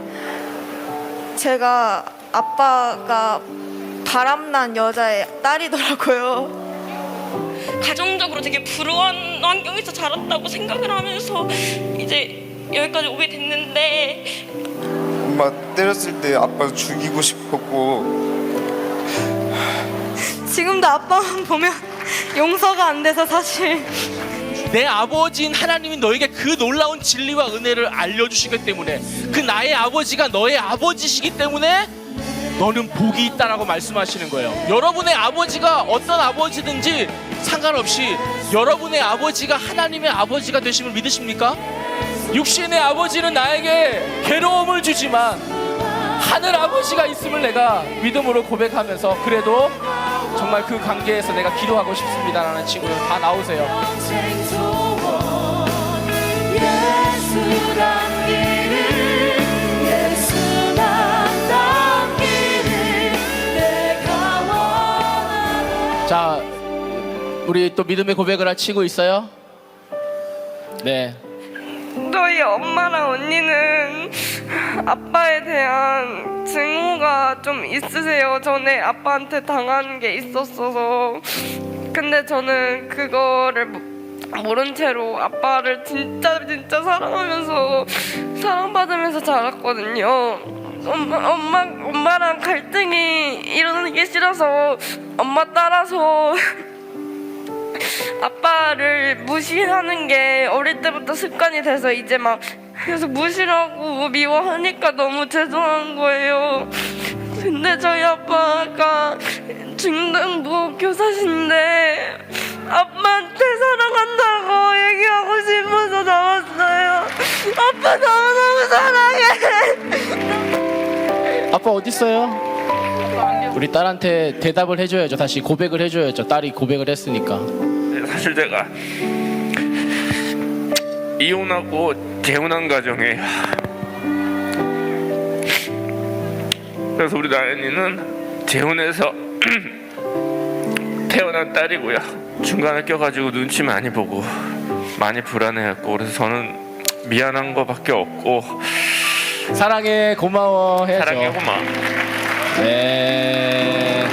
G: 제가 아빠가 바람난 여자의 딸이더라고요.
H: 가정적으로 되게 불우한 환경에서 자랐다고 생각을 하면서 이제 여기까지 오게 됐는데
I: 엄마 때렸을 때 아빠 죽이고 싶었고
G: 지금도 아빠만 보면 용서가 안 돼서 사실
B: 내 아버지인 하나님이 너에게 그 놀라운 진리와 은혜를 알려주시기 때문에 그 나의 아버지가 너의 아버지시기 때문에 너는 복이 있다라고 말씀하시는 거예요. 여러분의 아버지가 어떤 아버지든지 상관없이 여러분의 아버지가 하나님의 아버지가 되심을 믿으십니까? 육신의 아버지는 나에게 괴로움을 주지만 하늘 아버지가 있음을 내가 믿음으로 고백하면서 그래도 정말 그 관계에서 내가 기도하고 싶습니다라는 친구들 다 나오세요. 자, 우리 또 믿음의 고백을 할 친구 있어요? 네.
G: 너희 엄마랑 언니는 아빠에 대한 증오가 좀 있으세요. 전에 아빠한테 당한 게 있었어서. 근데 저는 그거를 모른 채로 아빠를 진짜 사랑하면서 사랑받으면서 자랐거든요. 엄마랑 갈등이 일어나는 게 싫어서 엄마 따라서 아빠를 무시하는 게 어릴 때부터 습관이 돼서 이제 막 그래서 무시하고 미워하니까 너무 죄송한 거예요. 근데 저희 아빠가 중등부 교사신데 아빠한테 사랑한다고 얘기하고 싶어서 나왔어요. 아빠 너무너무 사랑해.
B: 아빠 어디 있어요? 우리 딸한테 대답을 해줘야죠. 다시 고백을 해줘야죠. 딸이 고백을 했으니까.
J: 사실 제가 이혼하고 재혼한 가정이에요. 그래서 우리 나연이는 재혼해서 태어난 딸이고요. 중간에 껴가지고 눈치 많이 보고 많이 불안해했고 그래서 저는 미안한 거밖에 없고
B: 사랑해 고마워 해야죠.
J: 사랑해 고마워.
B: 네.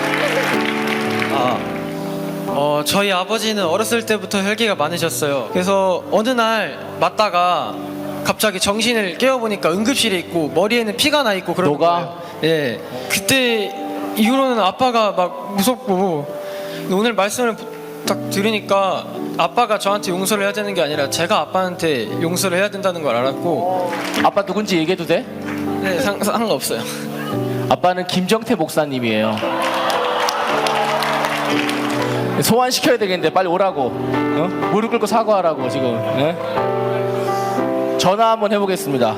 F: 저희 아버지는 어렸을 때부터 혈기가 많으셨어요. 그래서 어느 날 맞다가 갑자기 정신을 깨어보니까 응급실에 있고 머리에는 피가 나 있고 그러는 거예요. 예. 그때 이후로는 아빠가 막 무섭고 오늘 말씀을 딱 들으니까 아빠가 저한테 용서를 해야 되는 게 아니라 제가 아빠한테 용서를 해야 된다는 걸 알았고.
B: 아빠 누군지 얘기해도 돼?
F: 네, 상관없어요.
B: 아빠는 김정태 목사님이에요. 소환시켜야 되겠는데 빨리 오라고. 무릎 꿇고 사과하라고 지금. 네? 전화 한번 해보겠습니다.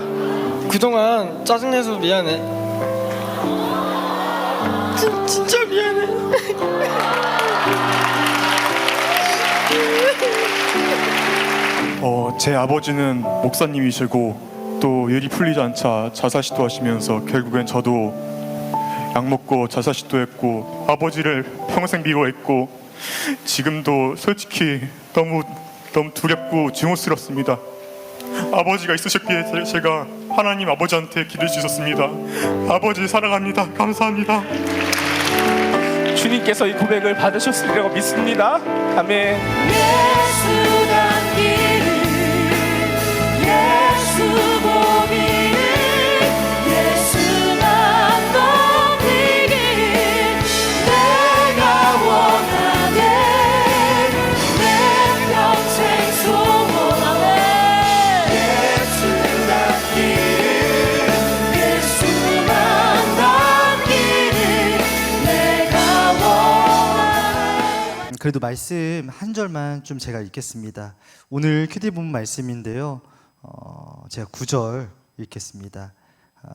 F: 그동안 짜증내서 미안해. 진짜 미안해.
K: 제 아버지는 목사님이시고 또 일이 풀리지 않자 자살 시도하시면서 결국엔 저도 약 먹고 자살 시도했고 아버지를 평생 미워했고 지금도 솔직히 너무 두렵고 증오스럽습니다. 아버지가 있으셨기에 제가 하나님 아버지한테 기를 수 있었습니다. 아버지 사랑합니다. 감사합니다.
B: 주님께서 이 고백을 받으셨으리라고 믿습니다. 아멘.
G: 예수 담기를 예수 보기를 예수만 높이기를 내가 원하네 내 평생 소원하네 예수 담기를 예수만 담기를 내가 원하네.
A: 그래도 말씀 한 절만 좀 제가 읽겠습니다. 오늘 큐티 본문 말씀인데요. 제가 9절 읽겠습니다.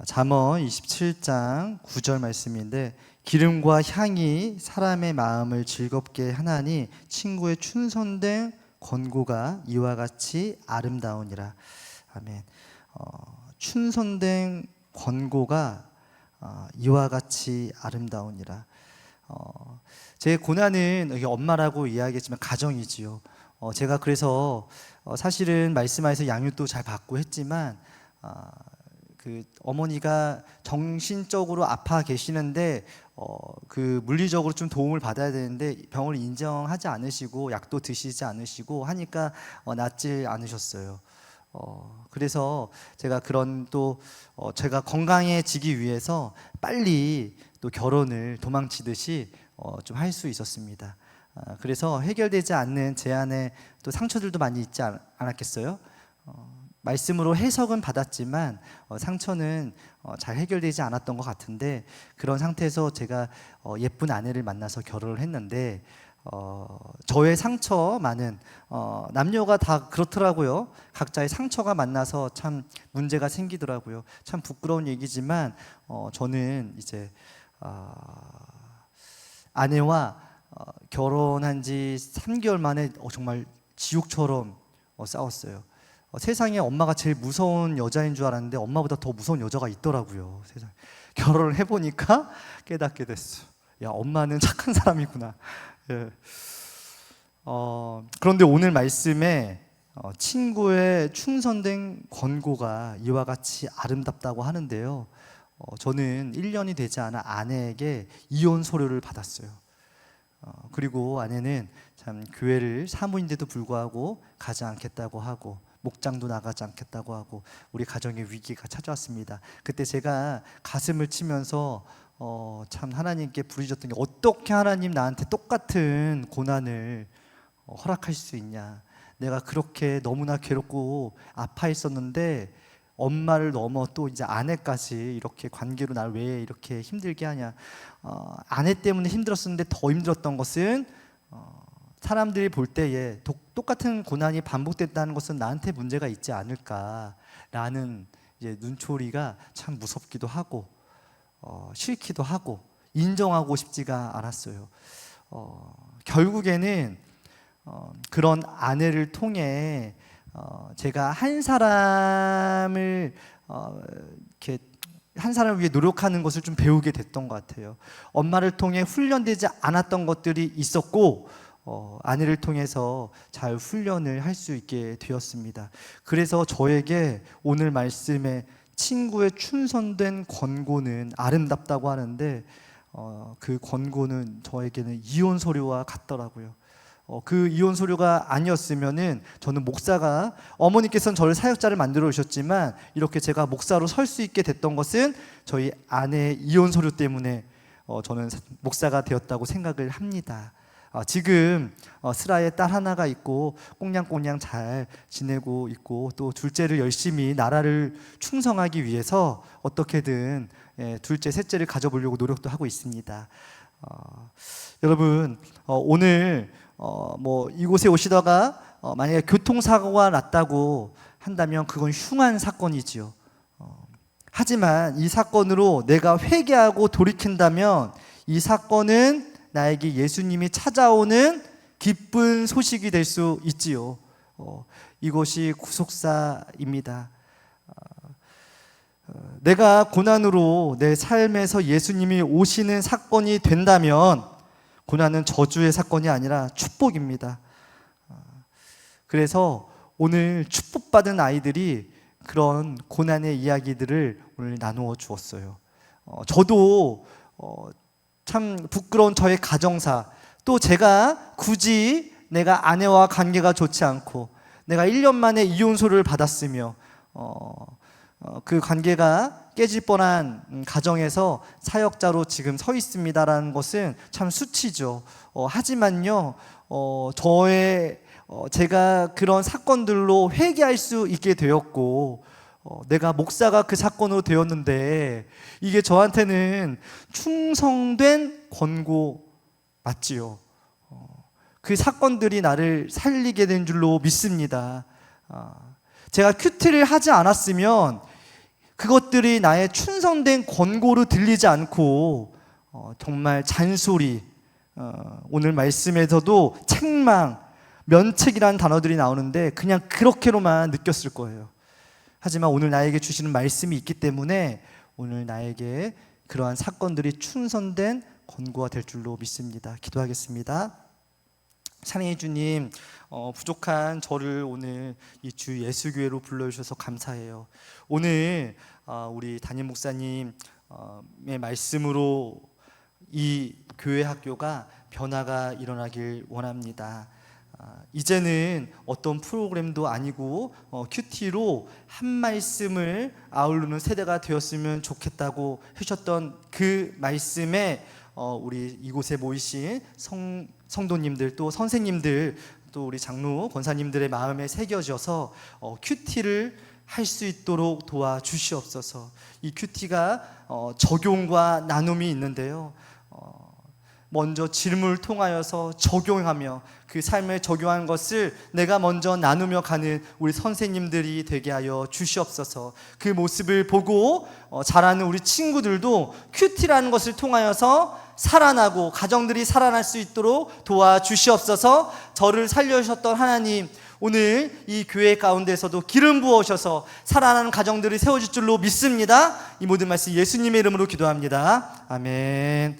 A: 잠언 27장 9절 말씀인데 기름과 향이 사람의 마음을 즐겁게 하나니 친구의 충성된 권고가 이와 같이 아름다우니라. 아멘. 충성된 권고가 이와 같이 아름다우니라. 제 고난은 여기 엄마라고 이야기했지만 가정이지요. 제가 그래서 사실은 말씀하에서 양육도 잘 받고 했지만 그 어머니가 정신적으로 아파 계시는데 그 물리적으로 좀 도움을 받아야 되는데 병을 인정하지 않으시고 약도 드시지 않으시고 하니까 낫질 않으셨어요. 그래서 제가 그런 또 제가 건강해지기 위해서 빨리 또 결혼을 도망치듯이 좀 할 수 있었습니다. 그래서 해결되지 않는 제 안에 또 상처들도 많이 있지 않았겠어요? 말씀으로 해석은 받았지만 상처는 잘 해결되지 않았던 것 같은데 그런 상태에서 제가 예쁜 아내를 만나서 결혼을 했는데 저의 상처만은 남녀가 다 그렇더라고요. 각자의 상처가 만나서 참 문제가 생기더라고요. 참 부끄러운 얘기지만 저는 이제 아내와 결혼한 지 3개월 만에 정말 지옥처럼 싸웠어요. 세상에 엄마가 제일 무서운 여자인 줄 알았는데 엄마보다 더 무서운 여자가 있더라고요. 세상에. 결혼을 해보니까 깨닫게 됐어. 야, 엄마는 착한 사람이구나. 예. 그런데 오늘 말씀에 친구의 충성된 권고가 이와 같이 아름답다고 하는데요. 저는 1년이 되지 않아 아내에게 이혼 서류를 받았어요. 그리고 아내는 참 교회를 사모인데도 불구하고 가지 않겠다고 하고 목장도 나가지 않겠다고 하고 우리 가정에 위기가 찾아왔습니다. 그때 제가 가슴을 치면서 참 하나님께 부르짖었던 게 어떻게 하나님 나한테 똑같은 고난을 허락할 수 있냐. 내가 그렇게 너무나 괴롭고 아파했었는데 엄마를 넘어 또 이제 아내까지 이렇게 관계로 날 왜 이렇게 힘들게 하냐. 아내 때문에 힘들었었는데 더 힘들었던 것은 사람들이 볼 때에 똑같은 고난이 반복됐다는 것은 나한테 문제가 있지 않을까라는 이제 눈초리가 참 무섭기도 하고 싫기도 하고 인정하고 싶지가 않았어요. 결국에는 그런 아내를 통해 제가 한 사람을 이렇게 한 사람을 위해 노력하는 것을 좀 배우게 됐던 것 같아요. 엄마를 통해 훈련되지 않았던 것들이 있었고 아내를 통해서 잘 훈련을 할 수 있게 되었습니다. 그래서 저에게 오늘 말씀에 친구의 충성된 권고는 아름답다고 하는데 그 권고는 저에게는 이혼 서류와 같더라고요. 그 이혼 서류가 아니었으면은 저는 목사가 어머니께서는 저를 사역자를 만들어 주셨지만 이렇게 제가 목사로 설 수 있게 됐던 것은 저희 아내의 이혼 서류 때문에 저는 목사가 되었다고 생각을 합니다. 지금 스라에 딸 하나가 있고 꽁냥꽁냥 잘 지내고 있고 또 둘째를 열심히 나라를 충성하기 위해서 어떻게든 둘째, 셋째를 가져보려고 노력도 하고 있습니다. 여러분 오늘 뭐 이곳에 오시다가 만약에 교통사고가 났다고 한다면 그건 흉한 사건이지요. 하지만 이 사건으로 내가 회개하고 돌이킨다면 이 사건은 나에게 예수님이 찾아오는 기쁜 소식이 될 수 있지요. 이것이 구속사입니다. 내가 고난으로 내 삶에서 예수님이 오시는 사건이 된다면 고난은 저주의 사건이 아니라 축복입니다. 그래서 오늘 축복받은 아이들이 그런 고난의 이야기들을 오늘 나누어 주었어요. 저도 참 부끄러운 저의 가정사, 또 제가 굳이 내가 아내와 관계가 좋지 않고 내가 1년 만에 이혼소를 받았으며 그 관계가 깨질 뻔한 가정에서 사역자로 지금 서 있습니다라는 것은 참 수치죠. 하지만요, 제가 그런 사건들로 회개할 수 있게 되었고, 내가 목사가 그 사건으로 되었는데 이게 저한테는 충성된 권고 맞지요. 그 사건들이 나를 살리게 된 줄로 믿습니다. 제가 큐티를 하지 않았으면 그것들이 나의 충성된 권고로 들리지 않고 정말 잔소리, 오늘 말씀에서도 책망, 면책이라는 단어들이 나오는데 그냥 그렇게로만 느꼈을 거예요. 하지만 오늘 나에게 주시는 말씀이 있기 때문에 오늘 나에게 그러한 사건들이 충성된 권고가 될 줄로 믿습니다. 기도하겠습니다. 사랑의 주님, 부족한 저를 오늘 이 주 예수교회로 불러주셔서 감사해요. 오늘 우리 담임 목사님의 말씀으로 이 교회 학교가 변화가 일어나길 원합니다. 이제는 어떤 프로그램도 아니고 큐티로 한 말씀을 아우르는 세대가 되었으면 좋겠다고 하셨던 그 말씀에 우리 이곳에 모이신 성도님들, 또 선생님들, 또 우리 장로 권사님들의 마음에 새겨져서 큐티를 할 수 있도록 도와주시옵소서. 이 큐티가 적용과 나눔이 있는데요, 먼저 질문을 통하여서 적용하며 그 삶에 적용한 것을 내가 먼저 나누며 가는 우리 선생님들이 되게 하여 주시옵소서. 그 모습을 보고 자라는 우리 친구들도 큐티라는 것을 통하여서 살아나고 가정들이 살아날 수 있도록 도와주시옵소서. 저를 살려주셨던 하나님, 오늘 이 교회 가운데서도 기름 부어셔서 살아나는 가정들이 세워질 줄로 믿습니다. 이 모든 말씀 예수님의 이름으로 기도합니다. 아멘.